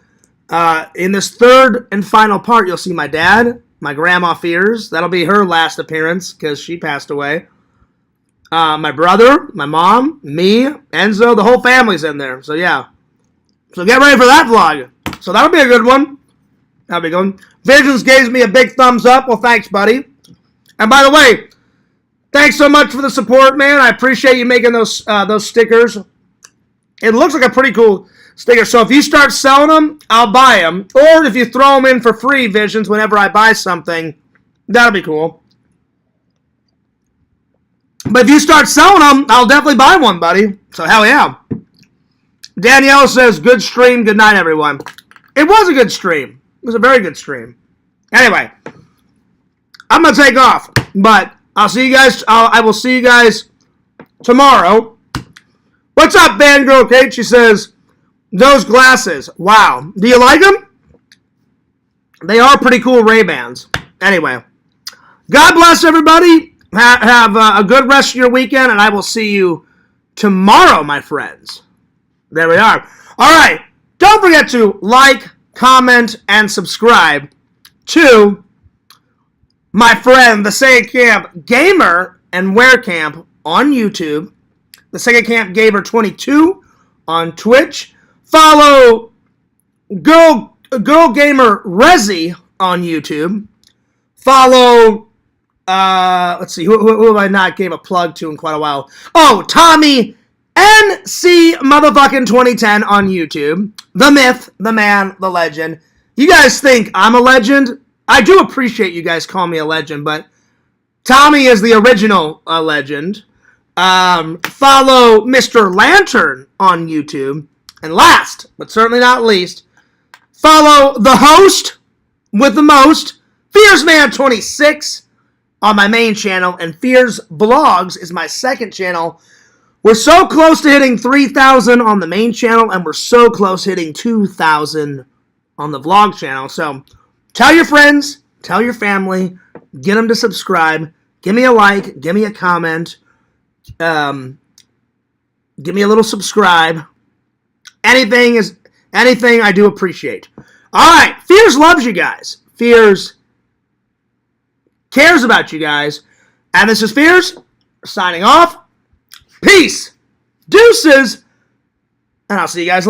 In this third and final part, you'll see my dad, my grandma Fears. That'll be her last appearance because she passed away. My brother, my mom, me, Enzo, the whole family's in there. So yeah. So get ready for that vlog. So that'll be a good one. That'll be a good one. Visions gave me a big thumbs up. Well, thanks, buddy. And by the way, thanks so much for the support, man. I appreciate you making those stickers. It looks like a pretty cool sticker. So if you start selling them, I'll buy them. Or if you throw them in for free, Visions, whenever I buy something, that'll be cool. But if you start selling them, I'll definitely buy one, buddy. So hell yeah. Danielle says, good stream. Good night, everyone. It was a good stream. It was a very good stream. Anyway, I'm going to take off. But I'll see you guys. I will see you guys tomorrow. What's up, Fangirl Kate? She says, those glasses. Wow. Do you like them? They are pretty cool Ray-Bans. Anyway, God bless everybody. Have a good rest of your weekend, and I will see you tomorrow, my friends. There we are. All right. Don't forget to like, comment, and subscribe to my friend, the Sega Camp Gamer and Wear Camp on YouTube. The Sega Camp Gamer 22 on Twitch. Follow Girl Gamer Rezi on YouTube. Follow, let's see, who have I not gave a plug to in quite a while? Oh, Tommy NC motherfucking 2010 on YouTube. The myth, the man, the legend. You guys think I'm a legend? I do appreciate you guys calling me a legend, but Tommy is the original legend. Follow Mr. Lantern on YouTube. And last, but certainly not least, follow the host with the most, FearsMan26 on my main channel, and Fears Vlogs is my second channel. We're so close to hitting 3,000 on the main channel, and we're so close hitting 2,000 on the vlog channel. So tell your friends, tell your family, get them to subscribe, give me a like, give me a comment, give me a little subscribe. Anything I do appreciate. All right, Fears loves you guys. Fears cares about you guys. And this is Fears signing off. Peace, deuces, and I'll see you guys later.